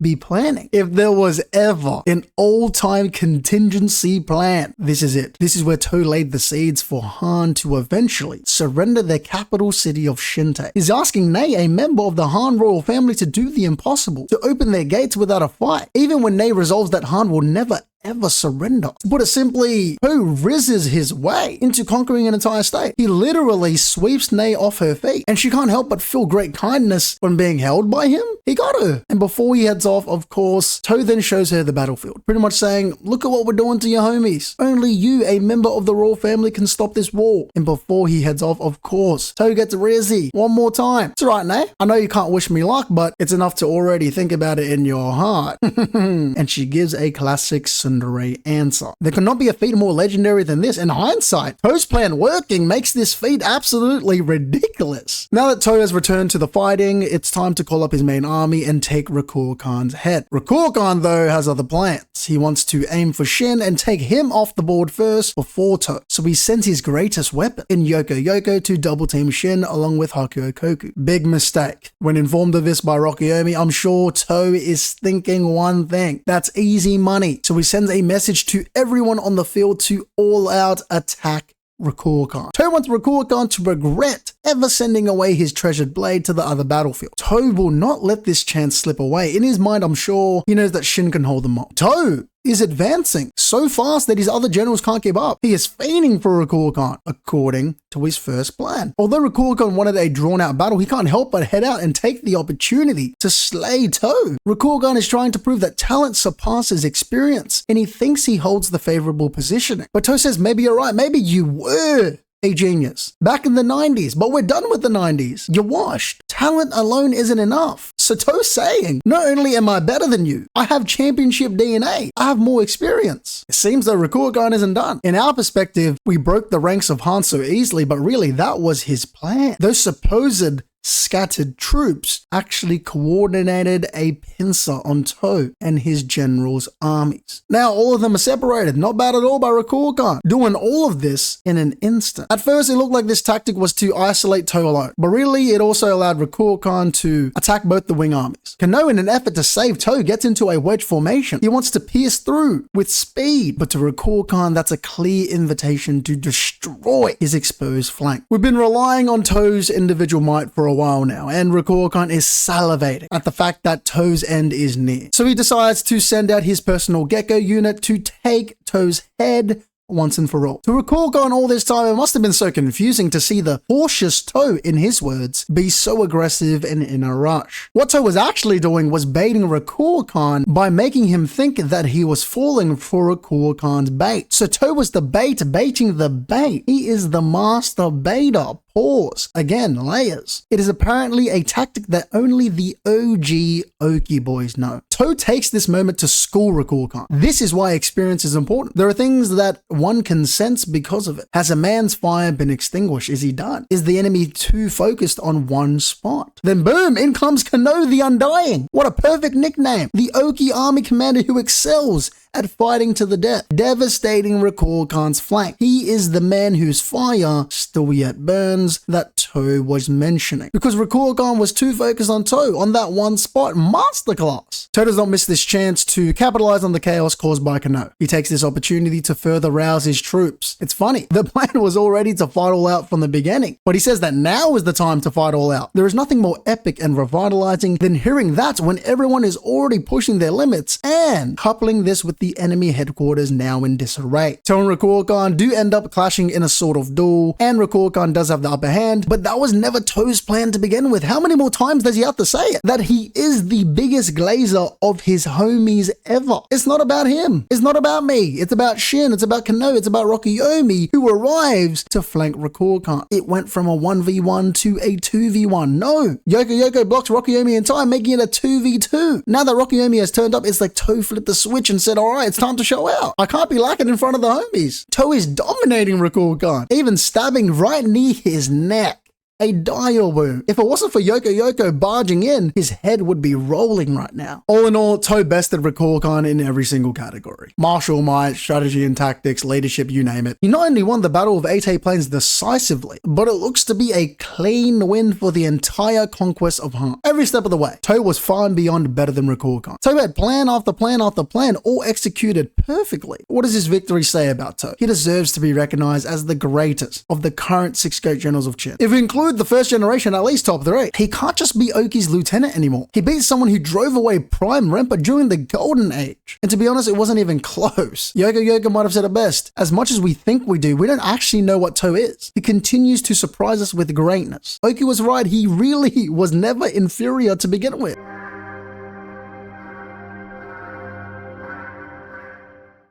be planning? If there was ever an all-time contingency plan, this is it. This is where Toei laid the seeds for Han to eventually surrender the capital city of Shintai. He's asking Nei, a member of the Han royal family, to do the impossible, to open their gates without a fight, even when Nei resolves that Han will never ever surrender. To put it simply, Toei rizzes his way into conquering an entire state. He literally sweeps Nei off her feet, and she can't help but feel great kindness when being held by him. He got her. And before he heads off, of course, Toei then shows her the battlefield, pretty much saying, look at what we're doing to your homies. Only you, a member of the royal family, can stop this war. And before he heads off, of course, Toei gets rizzy one more time. It's alright, Nei. I know you can't wish me luck, but it's enough to already think about it in your heart. And she gives a classic tsundere answer. There could not be a feat more legendary than this. In hindsight, Toei's plan working makes this feat absolutely ridiculous. Now that Toei has returned to the fighting, it's time to call up his main army and take Rakur Khan's head. Rakur Khan, though, has other plans. He wants to aim for Shin and take him off the board first before Toei. So he sends his greatest weapon in Yoko Yoko to double team Shin along with Hakuo Koku. Big mistake. When informed of this by Rokiomi, I'm sure Toei is thinking one thing. That's easy money. So he sends a message to everyone on the field to all out attack Rakur Khan. Toei wants Rakur Khan to regret ever sending away his treasured blade to the other battlefield. Toei will not let this chance slip away. In his mind, I'm sure he knows that Shin can hold them off. Toei is advancing so fast that his other generals can't keep up. He is feigning for Rakur Khan, according to his first plan. Although Rakur Khan wanted a drawn-out battle, he can't help but head out and take the opportunity to slay Toei. Rakur Khan is trying to prove that talent surpasses experience, and he thinks he holds the favorable positioning. But Toei says, maybe you're right, maybe you were a genius back in the 90s, but we're done with the 90s. You're washed. Talent alone isn't enough. So Toei's saying, not only am I better than you, I have championship DNA. I have more experience. It seems that Rakur Khan isn't done. In our perspective, we broke the ranks of Han so easily, but really that was his plan. Those supposed scattered troops actually coordinated a pincer on Toei and his general's armies. Now all of them are separated, not bad at all by Rakur Khan, doing all of this in an instant. At first it looked like this tactic was to isolate Toei alone, but really it also allowed Rakur Khan to attack both the wing armies. Kano, in an effort to save Toei, gets into a wedge formation. He wants to pierce through with speed, but to Rakur Khan that's a clear invitation to destroy his exposed flank. We've been relying on Toei's individual might for a while now, and Rakur Khan is salivating at the fact that Toei's end is near. So he decides to send out his personal Gecko unit to take Toei's head once and for all. To Rokugan all this time, it must have been so confusing to see the cautious Toh, in his words, be so aggressive and in a rush. What Toh was actually doing was baiting Rokugan by making him think that he was falling for Rokugan's bait. So Toh was the bait baiting the bait. He is the master baiter. Pause. Again, layers. It is apparently a tactic that only the OG Ouki boys know. Toh takes this moment to school Rokugan. This is why experience is important. There are things that one can sense because of it. Has a man's fire been extinguished? Is he done? Is the enemy too focused on one spot? Then boom, in comes Kyou the Undying. What a perfect nickname. The Ouki army commander who excels at fighting to the death, devastating Rokugan's flank. He is the man whose fire still yet burns that Toh was mentioning. Because Rokugan was too focused on Toh, on that one spot. Masterclass. Toh does not miss this chance to capitalize on the chaos caused by Kyou. He takes this opportunity to further rouse his troops. It's funny, the plan was already to fight all out from the beginning, but he says that now is the time to fight all out. There is nothing more epic and revitalizing than hearing that when everyone is already pushing their limits and coupling this with the enemy headquarters now in disarray. Toh and Rokugan do end up clashing in a sort of duel, and Rokugan does have the upper hand, but that was never Toh's plan to begin with. How many more times does he have to say it? That he is the biggest glazer of his homies ever. It's not about him. It's not about me. It's about Shin. It's about Kyou. It's about Rokyomi, who arrives to flank Rokugan. It went from a 1v1 to a 2v1. No! Yoko blocks Rokyomi in time, making it a 2v2. Now that Rokyomi has turned up, it's like Toh flipped the switch and said, alright, it's time to show out. I can't be lacking in front of the homies. Toh is dominating Rokugan, even stabbing right near his neck. A dial wound. If it wasn't for Yoko barging in, his head would be rolling right now. All in all, Toh bested Rokugan in every single category. Martial might, strategy and tactics, leadership, you name it. He not only won the Battle of 8 Plains decisively, but it looks to be a clean win for the entire Conquest of Han. Every step of the way, Toh was far and beyond better than Rokugan. Toh had plan after plan after plan, all executed perfectly. What does this victory say about Toh? He deserves to be recognized as the greatest of the current 6 great generals of Shin. If we include the first generation, at least top 3. He can't just be Ouki's lieutenant anymore. He beat someone who drove away Prime Rempa during the Golden Age. And to be honest, it wasn't even close. Yoko might have said it best. As much as we think we do, we don't actually know what Toh is. He continues to surprise us with greatness. Ouki was right, he really was never inferior to begin with.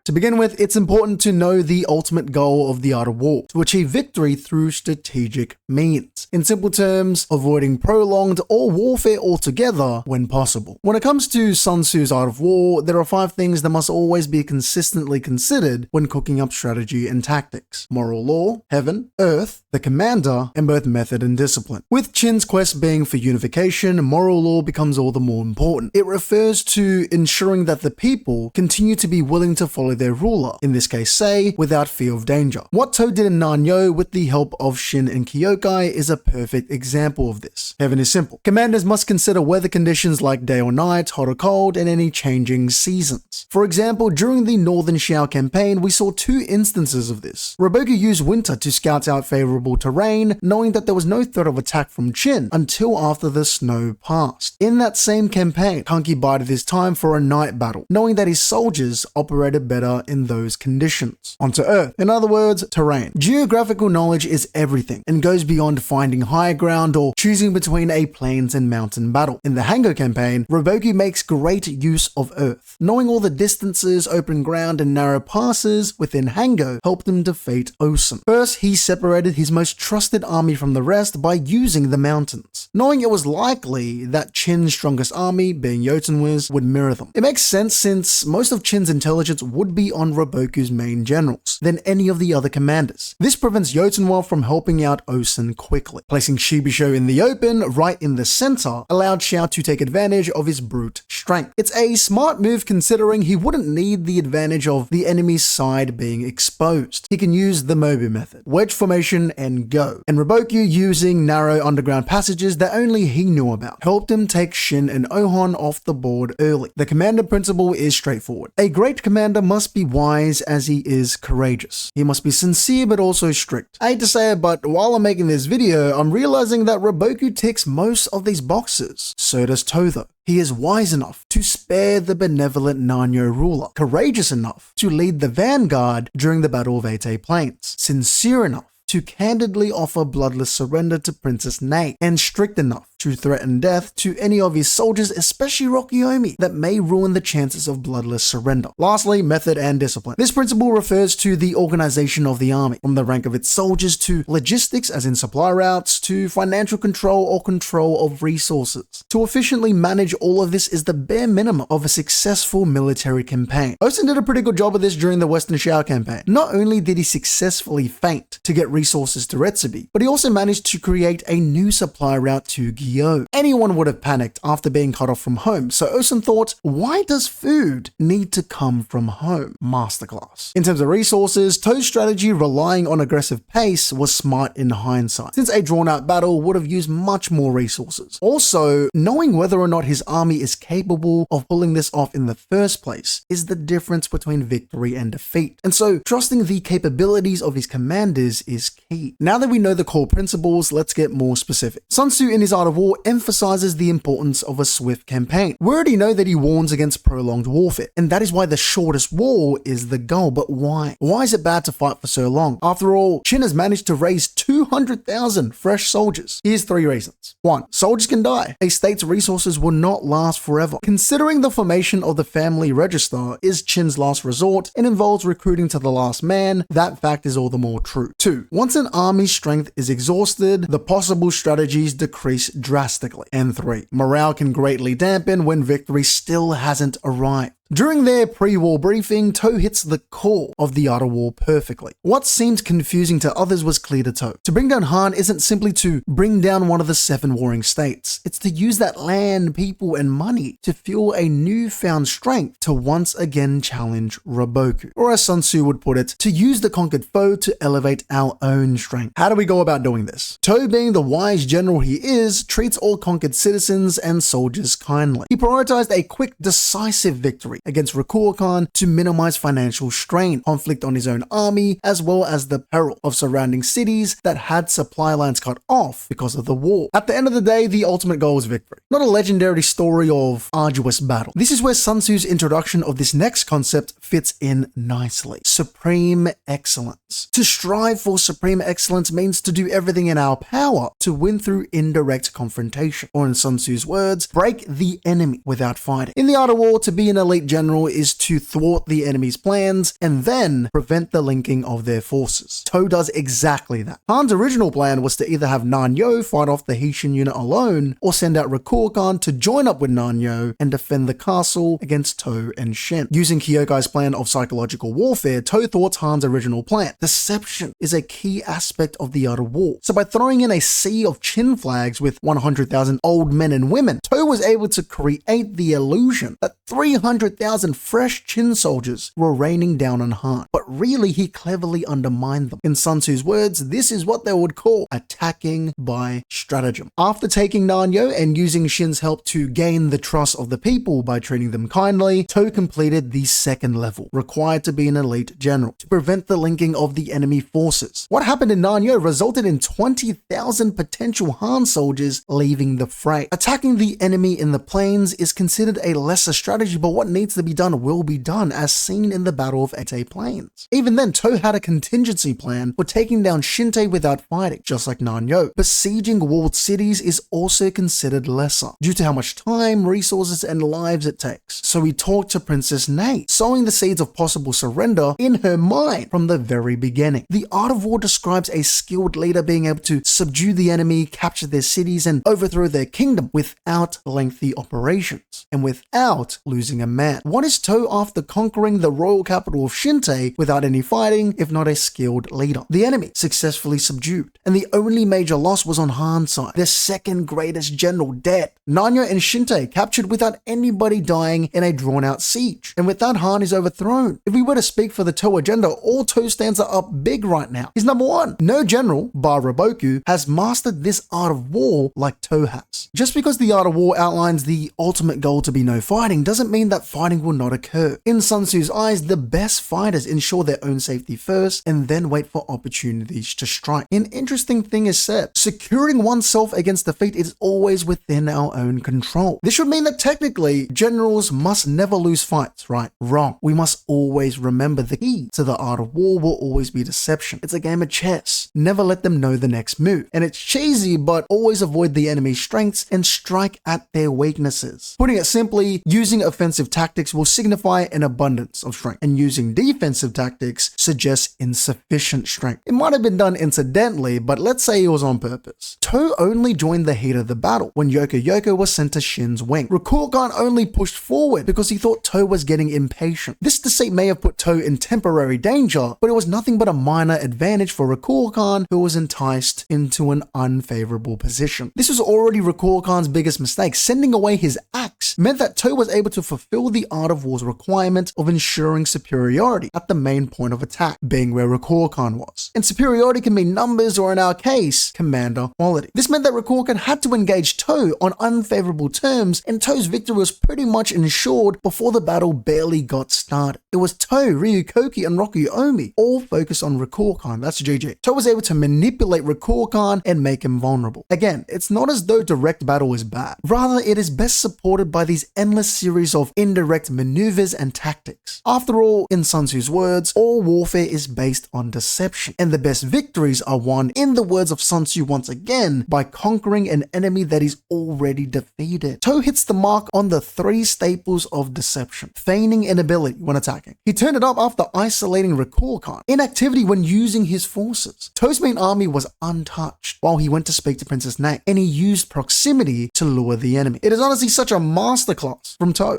To begin with, it's important to know the ultimate goal of the art of war, to achieve victory through strategic means. In simple terms, avoiding prolonged or warfare altogether when possible. When it comes to Sun Tzu's art of war, there are 5 things that must always be consistently considered when cooking up strategy and tactics. Moral law, heaven, earth, the commander, and both method and discipline. With Shin's quest being for unification, moral law becomes all the more important. It refers to ensuring that the people continue to be willing to follow their ruler, in this case Sei, without fear of danger. What Toh did in Nanyo with the help of Shin and Kyoukai is a perfect example of this. Heaven is simple. Commanders must consider weather conditions like day or night, hot or cold, and any changing seasons. For example, during the Northern Xiao campaign, we saw 2 instances of this. Roboku used winter to scout out favorable terrain, knowing that there was no threat of attack from Shin until after the snow passed. In that same campaign, Kanki bided his time for a night battle, knowing that his soldiers operated better in those conditions. Onto Earth. In other words, terrain. Geographical knowledge is everything and goes beyond finding high ground or choosing between a plains and mountain battle. In the Hango campaign, Roboku makes great use of Earth. Knowing all the distances, open ground, and narrow passes within Hango helped him defeat Osen. First, he separated his most trusted army from the rest by using the mountains, knowing it was likely that Shin's strongest army, being Jotun's, would mirror them. It makes sense since most of Shin's intelligence would be on Roboku's main generals than any of the other commanders. This prevents Jotunwa from helping out Osen quickly. Placing Shibisho in the open, right in the center, allowed Xiao to take advantage of his brute strength. It's a smart move considering he wouldn't need the advantage of the enemy's side being exposed. He can use the Mobu method, wedge formation, and go. And Roboku, using narrow underground passages that only he knew about, helped him take Shin and Ohon off the board early. The commander principle is straightforward. A great commander must must be wise as he is courageous. He must be sincere but also strict. I hate to say it, but while I'm making this video, I'm realizing that Roboku ticks most of these boxes. So does To though. He is wise enough to spare the benevolent Nanyo ruler, courageous enough to lead the vanguard during the Battle of Eight Plains, sincere enough to candidly offer bloodless surrender to Princess Nei, and strict enough to threaten death to any of his soldiers, especially Rokyomi, that may ruin the chances of bloodless surrender. Lastly, method and discipline. This principle refers to the organization of the army, from the rank of its soldiers to logistics, as in supply routes, to financial control or control of resources. To efficiently manage all of this is the bare minimum of a successful military campaign. Osen did a pretty good job of this during the Western Shao campaign. Not only did he successfully feint to get resources to Retsubi, but he also managed to create a new supply route to Gyou. Anyone would have panicked after being cut off from home, so Osen thought, why does food need to come from home? Masterclass. In terms of resources, To's strategy relying on aggressive pace was smart in hindsight, since a drawn-out battle would have used much more resources. Also, knowing whether or not his army is capable of pulling this off in the first place is the difference between victory and defeat, and so trusting the capabilities of his commanders is key. Now that we know the core principles, let's get more specific. Sun Tzu in his Art of War emphasizes the importance of a swift campaign. We already know that he warns against prolonged warfare, and that is why the shortest war is the goal. But why? Why is it bad to fight for so long? After all, Shin has managed to raise 200,000 fresh soldiers. Here's 3 reasons. 1. Soldiers can die. A state's resources will not last forever. Considering the formation of the family register is Shin's last resort and involves recruiting to the last man, that fact is all the more true. 2. Once an army's strength is exhausted, the possible strategies decrease drastically. And 3. Morale can greatly dampen when victory still hasn't arrived. During their pre-war briefing, To hits the core of the Art of War perfectly. What seemed confusing to others was clear to To. To bring down Han isn't simply to bring down one of the 7 warring states. It's to use that land, people, and money to fuel a newfound strength to once again challenge Roboku. Or as Sun Tzu would put it, to use the conquered foe to elevate our own strength. How do we go about doing this? To, being the wise general he is, treats all conquered citizens and soldiers kindly. He prioritized a quick, decisive victory against Rokuokan to minimize financial strain, conflict on his own army, as well as the peril of surrounding cities that had supply lines cut off because of the war. At the end of the day, the ultimate goal is victory, not a legendary story of arduous battle. This is where Sun Tzu's introduction of this next concept fits in nicely. Supreme excellence. To strive for supreme excellence means to do everything in our power to win through indirect confrontation, or in Sun Tzu's words, break the enemy without fighting. In the Art of War, to be an elite general is to thwart the enemy's plans and then prevent the linking of their forces. To does exactly that. Han's original plan was to either have Nanyo fight off the Heishin unit alone, or send out Rokuokan to join up with Nanyo and defend the castle against To and Shin. Using Kyokai's plan of psychological warfare, To thwarts Han's original plan. Deception is a key aspect of the Art of War. So by throwing in a sea of Chin flags with 100,000 old men and women, To was able to create the illusion that 300,000 fresh Chin soldiers were raining down on Han, but really he cleverly undermined them. In Sun Tzu's words, this is what they would call attacking by stratagem. After taking Nanyo and using Shin's help to gain the trust of the people by treating them kindly, To completed the 2nd level, required to be an elite general, to prevent the linking of the enemy forces. What happened in Nanyo resulted in 20,000 potential Han soldiers leaving the fray. Attacking the enemy in the plains is considered a lesser strategy, but what needs to be done will be done, as seen in the Battle of Eight Plains. Even then, To had a contingency plan for taking down Shinte without fighting, just like Nanyo. Besieging walled cities is also considered lesser, due to how much time, resources, and lives it takes. So he talked to Princess Nei, sowing the seeds of possible surrender in her mind from the very beginning. The Art of War describes a skilled leader being able to subdue the enemy, capture their cities, and overthrow their kingdom without lengthy operations, and without losing a man. What is To after conquering the royal capital of Shinte without any fighting, if not a skilled leader? The enemy successfully subdued, and the only major loss was on Han's side, their 2nd greatest general dead. Nanyo and Shinte captured without anybody dying in a drawn-out siege, and with that, Han is overthrown. If we were to speak for the To agenda, all To stands are up big right now. He's number 1. No general, bar Roboku, has mastered this Art of War like To has. Just because the Art of War outlines the ultimate goal to be no fighting doesn't mean that fighting will not occur. In Sun Tzu's eyes, the best fighters ensure their own safety first and then wait for opportunities to strike. An interesting thing is said, securing oneself against defeat is always within our own control. This should mean that technically, generals must never lose fights, right? Wrong. We must always remember the key to the art of war will always be deception. It's a game of chess. Never let them know the next move. And it's cheesy, but always avoid the enemy's strengths and strike at their weaknesses. Putting it simply, using offensive tactics will signify an abundance of strength, and using defensive tactics suggests insufficient strength. It might have been done incidentally, but let's say it was on purpose. To only joined the heat of the battle when Yoko was sent to Shin's wing. Rokugan only pushed forward because he thought To was getting impatient. This deceit may have put To in temporary danger, but it was nothing but a minor advantage for Rokugan, who was enticed into an unfavorable position. This was already Rokugan's biggest mistake. Sending away his axe meant that To was able to fulfill the art of war's requirement of ensuring superiority at the main point of attack, being where Rokugan was. And superiority can mean numbers, or in our case, commander quality. This meant that Rokugan had to engage To on unfavorable terms, and To's victory was pretty much ensured before the battle barely got started. It was To, Ryukoki, and Rokuyuomi all focused on Rokugan. That's GG. To was able to manipulate Rokugan and make him vulnerable. Again, it's not as though direct battle is bad. Rather, it is best supported by these endless series of indirect maneuvers and tactics. After all, in Sun Tzu's words, all warfare is based on deception, and the best victories are won, in the words of Sun Tzu once again, by conquering an enemy that is already defeated. To hits the mark on the three staples of deception: feigning inability when attacking. He turned it up after isolating Rokugan. Inactivity when using his forces. To's main army was untouched while he went to speak to Princess Nang, and he used proximity to lure the enemy. It is honestly such a masterclass from To.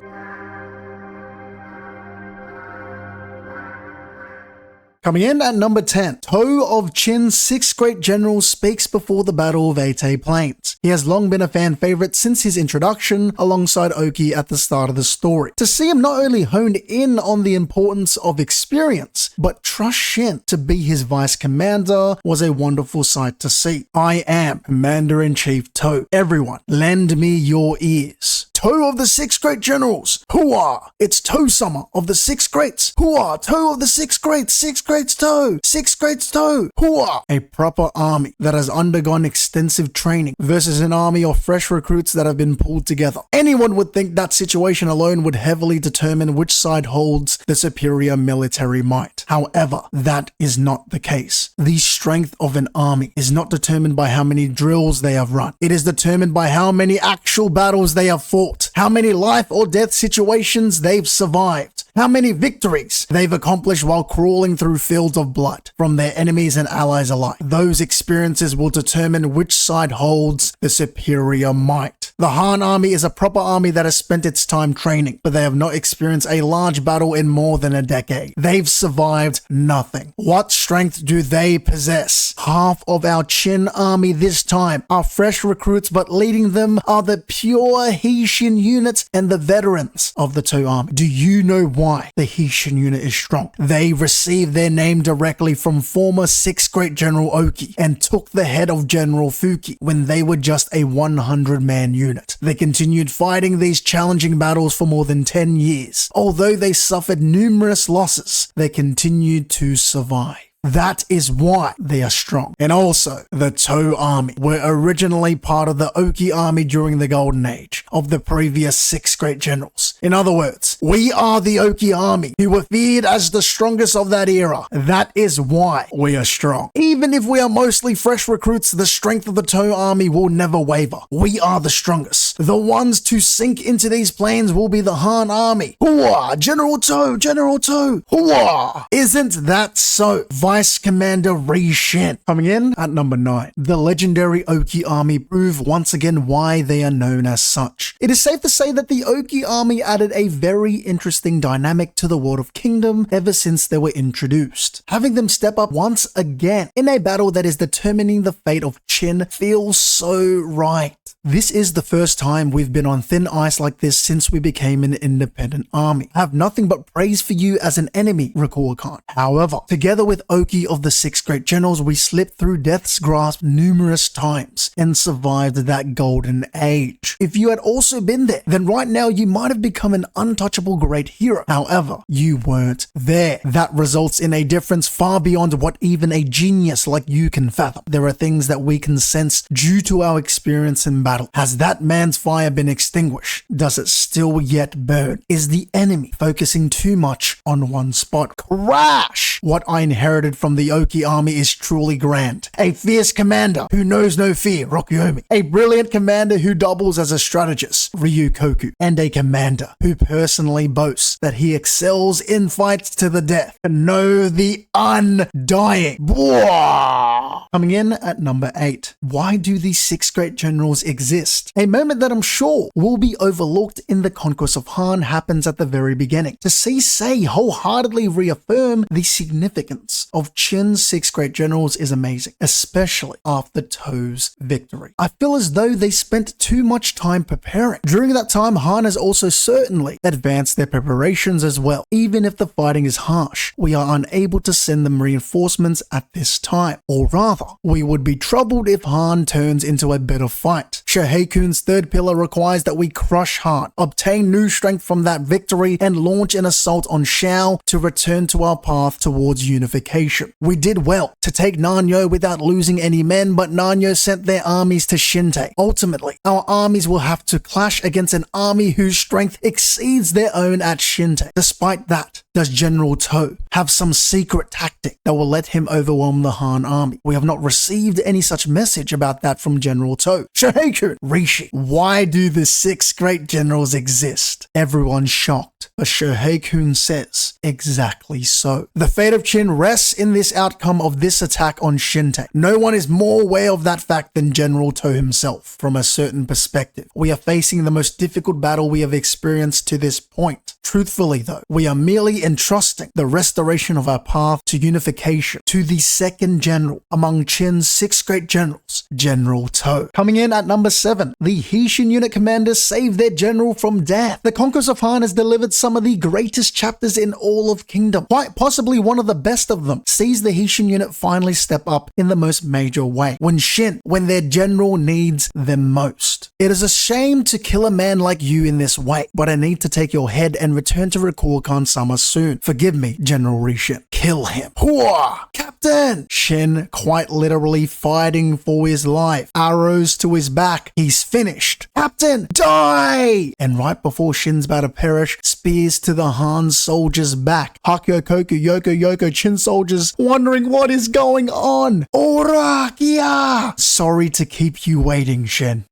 Coming in at number 10, To of Qin's 6th Great General speaks before the Battle of Eitei Plains. He has long been a fan favorite since his introduction alongside Ouki at the start of the story. To see him not only honed in on the importance of experience, but trust Shin to be his vice commander was a wonderful sight to see. I am Commander-in-Chief To. Everyone, lend me your ears. To of the 6 Great Generals. Hooah! It's To-sama of the 6 Greats. Hooah! To of the 6 Greats. 6 Greats To. 6 Greats To. Hooah! A proper army that has undergone extensive training versus an army of fresh recruits that have been pulled together. Anyone would think that situation alone would heavily determine which side holds the superior military might. However, that is not the case. The strength of an army is not determined by how many drills they have run. It is determined by how many actual battles they have fought, how many life or death situations they've survived, how many victories they've accomplished while crawling through fields of blood from their enemies and allies alike. Those experiences will determine which side holds the superior might. The Han army is a proper army that has spent its time training, but they have not experienced a large battle in more than a decade. They've survived nothing. What strength do they possess? Half of our Qin army this time are fresh recruits, but leading them are the pure Heishin units and the veterans of the To army. Do you know why the Heishin unit is strong? They received their name directly from former 6th Great General Ouki and took the head of General Fuki when they were just a 100-man unit. They continued fighting these challenging battles for more than 10 years. Although they suffered numerous losses, they continued to survive. That is why they are strong. And also, the To army were originally part of the Ouki army during the golden age of the previous 6 Great Generals. In other words, we are the Ouki army who were feared as the strongest of that era. That is why we are strong. Even if we are mostly fresh recruits, the strength of the To army will never waver. We are the strongest. The ones to sink into these plains will be the Han army. Hooah! General To! General To! Hooah! Isn't that so? Vice Commander Shin. Coming in at number 9, the legendary Ouki army prove once again why they are known as such. It is safe to say that the Ouki army added a very interesting dynamic to the World of Kingdom ever since they were introduced. Having them step up once again in a battle that is determining the fate of Qin feels so right. This is the first time we've been on thin ice like this since we became an independent army. I have nothing but praise for you as an enemy, Rokugan. However, together with Ouki of the 6 great generals, we slipped through death's grasp numerous times and survived that golden age. If you had also been there, then right now you might have become an untouchable great hero. However, you weren't there. That results in a difference far beyond what even a genius like you can fathom. There are things that we can sense due to our experience in battle. Has that man's fire been extinguished? Does it still yet burn? Is the enemy focusing too much on one spot? Crash! What I inherited from the Ouki army is truly grand. A fierce commander who knows no fear, Rokyomi. A brilliant commander who doubles as a strategist, Ryukoku. And a commander who personally boasts that he excels in fights to the death. Know the undying. Bwah! Coming in at number 8. Why do these 6 great generals exist? A moment that I'm sure will be overlooked in the Conquest of Han happens at the very beginning. To see Sei wholeheartedly reaffirm the significance of Shin's 6 great generals is amazing, especially after To's victory. I feel as though they spent too much time preparing. During that time, Han has also certainly advanced their preparations as well. Even if the fighting is harsh, we are unable to send them reinforcements at this time. Or rather, we would be troubled if Han turns into a better fight. Shoheikun's 3rd pillar requires that we crush Han, obtain new strength from that victory, and launch an assault on Shao to return to our path towards unification. We did well to take Nanyo without losing any men, but Nanyo sent their armies to Shinte. Ultimately, our armies will have to clash against an army whose strength exceeds their own at Shinte. Despite that, does General To have some secret tactic that will let him overwhelm the Han army? We have not received any such message about that from General To. Shoheikun, Rishi, why do the 6 great generals exist? Everyone's shocked, but Shoheikun says exactly so. The fate of Shin rests in this outcome of this attack on Shinte. No one is more aware of that fact than General To himself. From a certain perspective, we are facing the most difficult battle we have experienced to this point. Truthfully though, we are merely entrusting the restoration of our path to unification to the 2nd general among Shin's 6 great generals, General To. Coming in at number 7, the Heishin unit commanders save their general from death. The Conquest of Han has delivered some of the greatest chapters in all of Kingdom. Quite possibly one of the best of them sees the Heishin unit finally step up in the most major way. When their general needs them most. It is a shame to kill a man like you in this way, but I need to take your head and return to Rikuokan-sama soon. Forgive me, General Rishin. Kill him. Hua! Captain! Shin quite literally fighting for his life. Arrows to his back. He's finished. Captain, die! And right before Shin's about to perish, spears to the Han soldiers' back. Hakyo Koku Yoko Shin soldiers wondering what is going on. Orakia! Sorry to keep you waiting, Shin.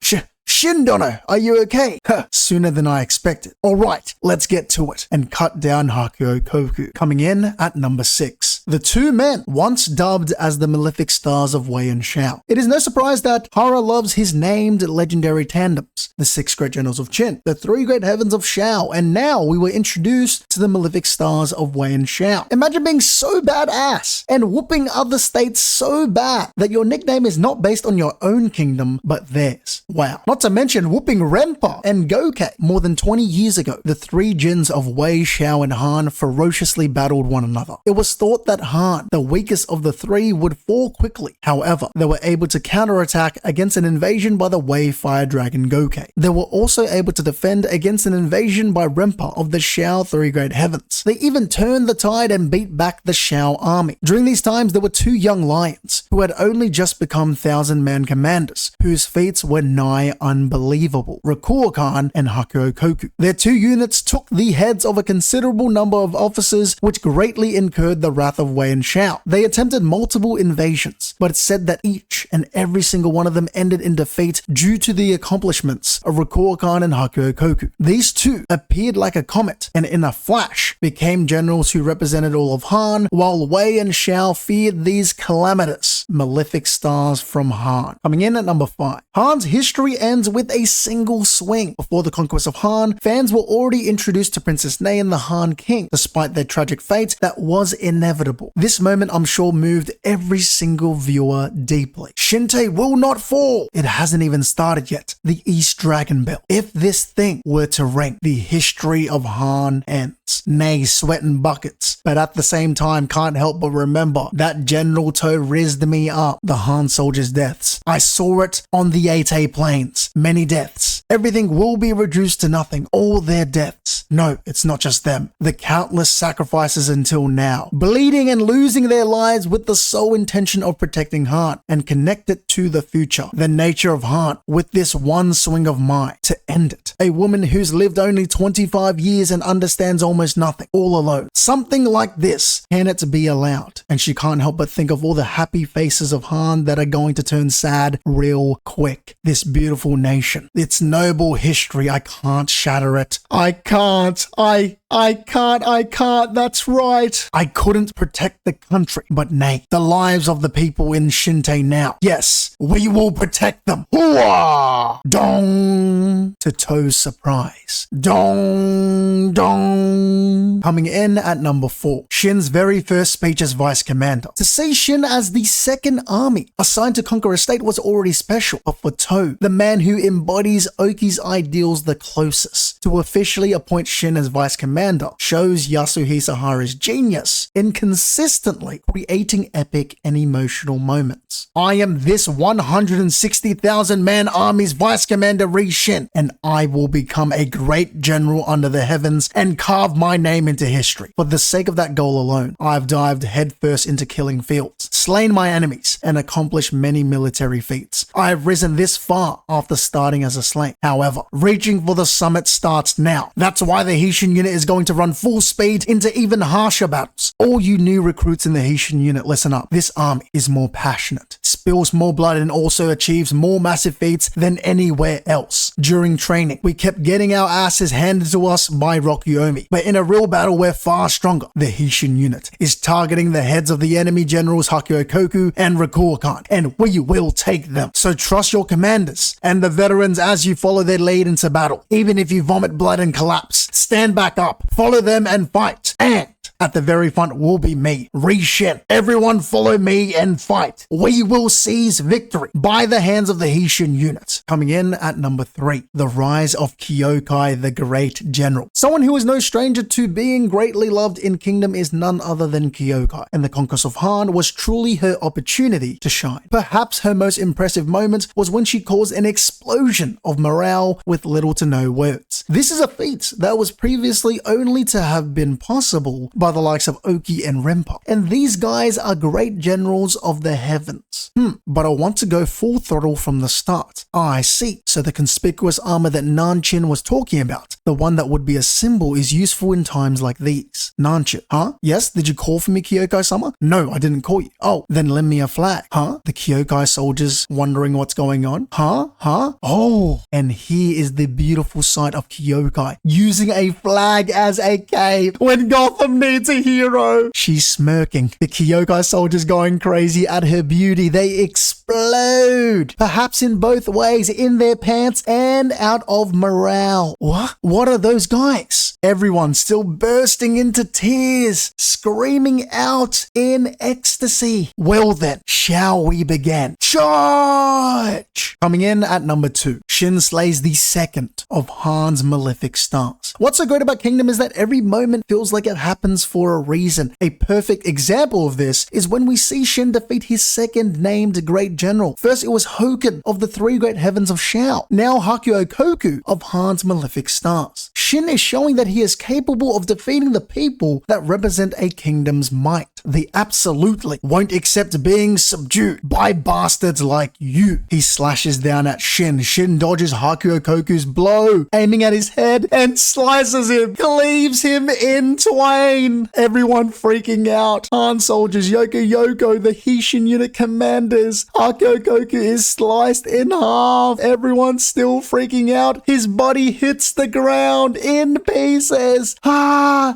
Shindono, are you okay? Sooner than I expected. Alright, let's get to it and cut down Hakyo Koku. Coming in at number 6. The 2 men, once dubbed as the malefic stars of Wei and Shao. It is no surprise that Hara loves his named legendary tandems, the 6 great generals of Shin, the 3 great heavens of Shao, and now we were introduced to the malefic stars of Wei and Shao. Imagine being so badass and whooping other states so bad that your nickname is not based on your own kingdom, but theirs. Wow. Not to mention whooping Renpa and Gokai. More than 20 years ago, the 3 gens of Wei, Shao, and Han ferociously battled one another. It was thought that Han, the weakest of the 3, would fall quickly. However, they were able to counterattack against an invasion by the Wei Fire Dragon Gokai. They were also able to defend against an invasion by Renpa of the Shao 3 Great Heavens. They even turned the tide and beat back the Shao army. During these times, there were 2 young lions who had only just become 1,000-man commanders, whose feats were nigh unbelievable. Rikuokan and Hakyo Koku. Their 2 units took the heads of a considerable number of officers, which greatly incurred the wrath of Wei and Shao. They attempted multiple invasions, but it's said that each and every single one of them ended in defeat due to the accomplishments of Rikuokan and Hakyo Koku. These 2 appeared like a comet and in a flash became generals who represented all of Han, while Wei and Shao feared these calamitous malefic stars from Han. Coming in at number 5. Han's history ends with a single swing. Before the Conquest of Han, fans were already introduced to Princess Nei and the Han King. Despite their tragic fate, that was inevitable. This moment, I'm sure, moved every single viewer deeply. Shinte will not fall. It hasn't even started yet. The East Dragon Bell. If this thing were to ring, the history of Han ends. Nei sweating buckets, but at the same time can't help but remember that General To rizzed me up. The Han soldiers' deaths. I saw it on the 8A plains. Many deaths. Everything will be reduced to nothing. All their deaths. No, it's not just them. The countless sacrifices until now. Bleeding and losing their lives with the sole intention of protecting Han and connect it to the future. The nature of Han with this one swing of might to end it. A woman who's lived only 25 years and understands almost nothing. All alone. Something like this. Can it be allowed? And she can't help but think of all the happy faces of Han that are going to turn sad real quick. This beautiful nation. Its noble history. I can't shatter it. I can't. I can't, that's right. I couldn't protect the country, but nay, the lives of the people in Shinte now. Yes, we will protect them. Hooah! Dong! To To's surprise. Dong! Dong! Coming in at number 4. Shin's very first speech as Vice Commander. To see Shin as the second army assigned to conquer a state was already special, but for To, the man who embodies Oki's ideals the closest, to officially appoint Shin as Vice Commander shows Yasuhisa Hara's genius in consistently creating epic and emotional moments. I am this 160,000 man army's Vice Commander Shin, and I will become a great general under the heavens and carve my name into history. For the sake of that goal alone, I've dived headfirst into killing fields, slain my enemies, and accomplished many military feats. I have risen this far after starting as a slave. However, reaching for the summit starts now. That's why the Heishin unit is going to run full speed into even harsher battles. All you new recruits in the Heishin unit, listen up. This army is more passionate, spills more blood, and also achieves more massive feats than anywhere else. During training, we kept getting our asses handed to us by Rokyomi, but in a real battle, we're far stronger. The Heishin unit is targeting the heads of the enemy generals Hakuokoku and Rakuokan, and we will take them. So trust your commanders and the veterans as you follow their lead into battle. Even if you vomit blood and collapse, stand back up, follow them and fight. And at the very front will be me, Shin. Everyone follow me and fight. We will seize victory by the hands of the Heishin unit. Coming in at number 3, the rise of Kyoukai, the great general. Someone who is no stranger to being greatly loved in Kingdom is none other than Kyoukai, and the Conquest of Han was truly her opportunity to shine. Perhaps her most impressive moment was when she caused an explosion of morale with little to no words. This is a feat that was previously only to have been possible by the likes of Ouki and Rempa, and these guys are great generals of the heavens. But I want to go full throttle from the start. I see. So the conspicuous armor that Nanchin was talking about, the one that would be a symbol, is useful in times like these. Nanchin, huh? Yes, did you call for me, Kyoukai-sama? No, I didn't call you. Oh, then lend me a flag. Huh? The Kyoukai soldiers wondering what's going on. Huh? Oh, and here is the beautiful sight of Kyoukai using a flag as a cape when Gotham needs a hero. She's smirking. The Kyoukai soldiers going crazy at her beauty. They explode. Perhaps in both ways, in their pants and out of morale. What are those guys? Everyone still bursting into tears, screaming out in ecstasy. Well then, shall we begin? Charge! Coming in at number 2, Shin slays the second of Han's malefic stars. What's so great about Kingdom is that every moment feels like it happens for a reason. A perfect example of this is when we see Shin defeat his second named great general. First it was Hoken of the 3 great heavens of Shao. Now Hakuokoku of Han's malefic stars. Shin is showing that he is capable of defeating the people that represent a kingdom's might. They absolutely won't accept being subdued by bastards like you. He slashes down at Shin. Shin dodges Hakuokoku's blow, aiming at his head, and slices him, cleaves him in twain. Everyone freaking out. Han soldiers, Yoko, the Heishin unit commanders. Hakuokoku is sliced in half. Everyone's still freaking out. His body hits the ground in pieces. Yeah!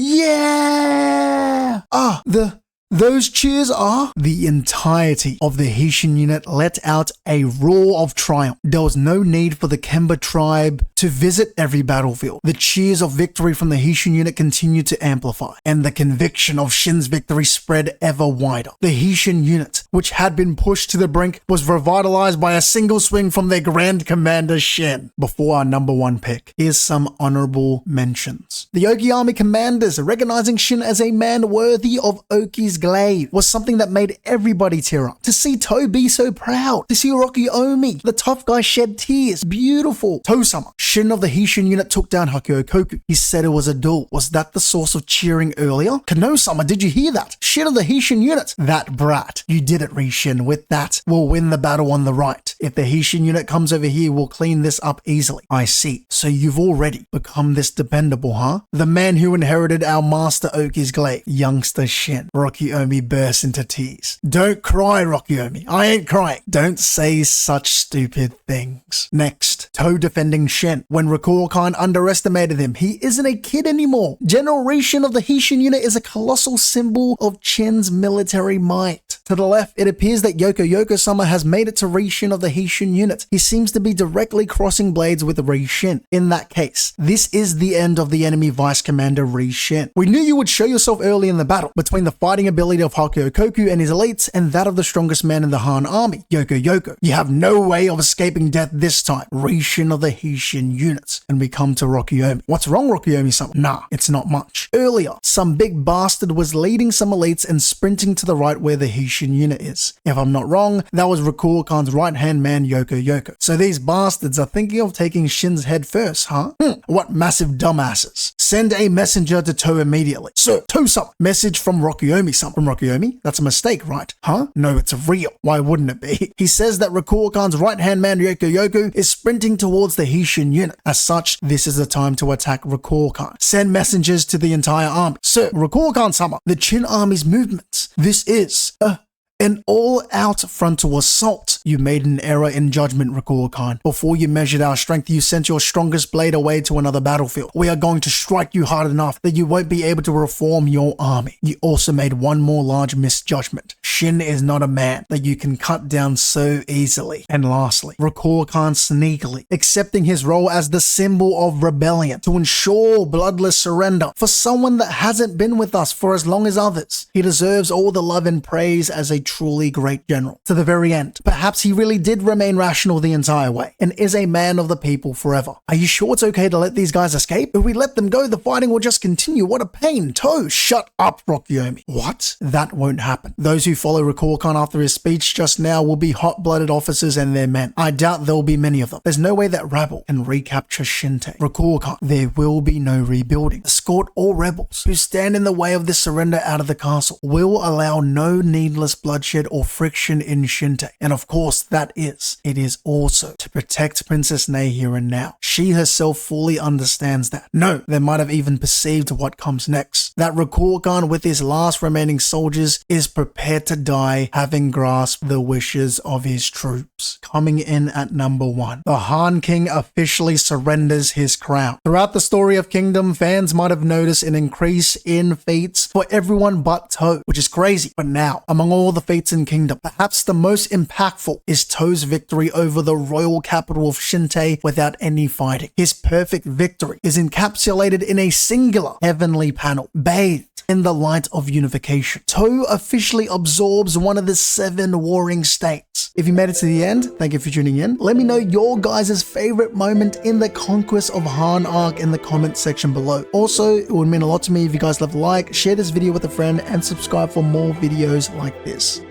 Those cheers are the entirety of the Heishin unit let out a roar of triumph. There was no need for the Kemba tribe to visit every battlefield. The cheers of victory from the Heishin unit continued to amplify, and the conviction of Shin's victory spread ever wider. The Heishin unit, which had been pushed to the brink, was revitalized by a single swing from their Grand Commander Shin. Before our number one pick, here's some honorable mentions. The Ouki army commanders, recognizing Shin as a man worthy of Ouki's glaive, was something that made everybody tear up. To see To be so proud, to see Rokiomi, the tough guy, shed tears, beautiful. Tosama, Shin of the Heishin unit, took down Hakuokoku. He said it was a duel. Was that the source of cheering earlier? Kano-sama, did you hear that? Shin of the Heishin unit. That brat. You did it, Rishin. With that, we'll win the battle on the right. If the Heishin unit comes over here, we'll clean this up easily. I see. So you've already become this dependable, huh? The man who inherited our master Ouki's glaive, youngster Shin. Rokiomi burst into tears. Don't cry, Rokiomi. I ain't crying. Don't say such stupid things. Next, To defending Shin. When Rikuo-kan underestimated him, he isn't a kid anymore. General Rishin of the Heishin unit is a colossal symbol of Chin's military might. To the left, it appears that Yoko-sama has made it to Rishin of the Heishin unit. He seems to be directly crossing blades with Rishin. In that case, this is the end of the enemy Vice Commander Rishin. We knew you would show yourself early in the battle between the fighting ability of Hakuokoku and his elites and that of the strongest man in the Han army, Yoko. You have no way of escaping death this time, Rishin of the Heishin units. And we come to Rokiomi. What's wrong, Rokiomi-sama? Nah, it's not much. Earlier, some big bastard was leading some elites and sprinting to the right where the Heishin unit is. If I'm not wrong, that was Rikuo-kan's right-hand man, Yoko. So these bastards are thinking of taking Shin's head first, huh? What massive dumbasses. Send a messenger to To immediately. Sir, To-sama. Message from Rokiomi-sama. From Rokiomi? That's a mistake, right? Huh? No, it's real. Why wouldn't it be? He says that Rikuo-kan's right-hand man, Yoko, is sprinting towards the Heishin unit. As such, this is the time to attack Rikuo-kan. Send messengers to the entire army. Sir, Rikuo-kan-sama, the Chin army's movements. This is an all-out frontal assault. You made an error in judgment, Rikuo-kan. Before you measured our strength, you sent your strongest blade away to another battlefield. We are going to strike you hard enough that you won't be able to reform your army. You also made one more large misjudgment. Shin is not a man that you can cut down so easily. And lastly, Rikuo-kan sneakily accepting his role as the symbol of rebellion to ensure bloodless surrender for someone that hasn't been with us for as long as others. He deserves all the love and praise as a truly great general. To the very end, perhaps he really did remain rational the entire way and is a man of the people forever. Are you sure it's okay to let these guys escape? If we let them go, the fighting will just continue. What a pain. To, shut up, Rokiomi. What? That won't happen. Those who follow Rikuo-kan after his speech just now will be hot-blooded officers and their men. I doubt there will be many of them. There's no way that rabble can recapture Shinte. Rikuo-kan, there will be no rebuilding. Escort all rebels who stand in the way of this surrender out of the castle. We'll allow no needless bloodshed or friction in Shinte. And of course, it is also to protect Princess Nei here and now. She herself fully understands that. No, they might have even perceived what comes next. That Rikuo-kan with his last remaining soldiers is prepared to die, having grasped the wishes of his troops. Coming in at number 1, the Han King officially surrenders his crown. Throughout the story of Kingdom, fans might have noticed an increase in feats for everyone but To, which is crazy. But now, among all the feats in Kingdom, perhaps the most impactful is To's victory over the royal capital of Shinte without any fighting. His perfect victory is encapsulated in a singular heavenly panel, bathed in the light of unification. To officially absorbs one of the 7 warring states. If you made it to the end, thank you for tuning in. Let me know your guys' favorite moment in the Conquest of Han arc in the comment section below. Also, it would mean a lot to me if you guys left a like, share this video with a friend, and subscribe for more videos like this.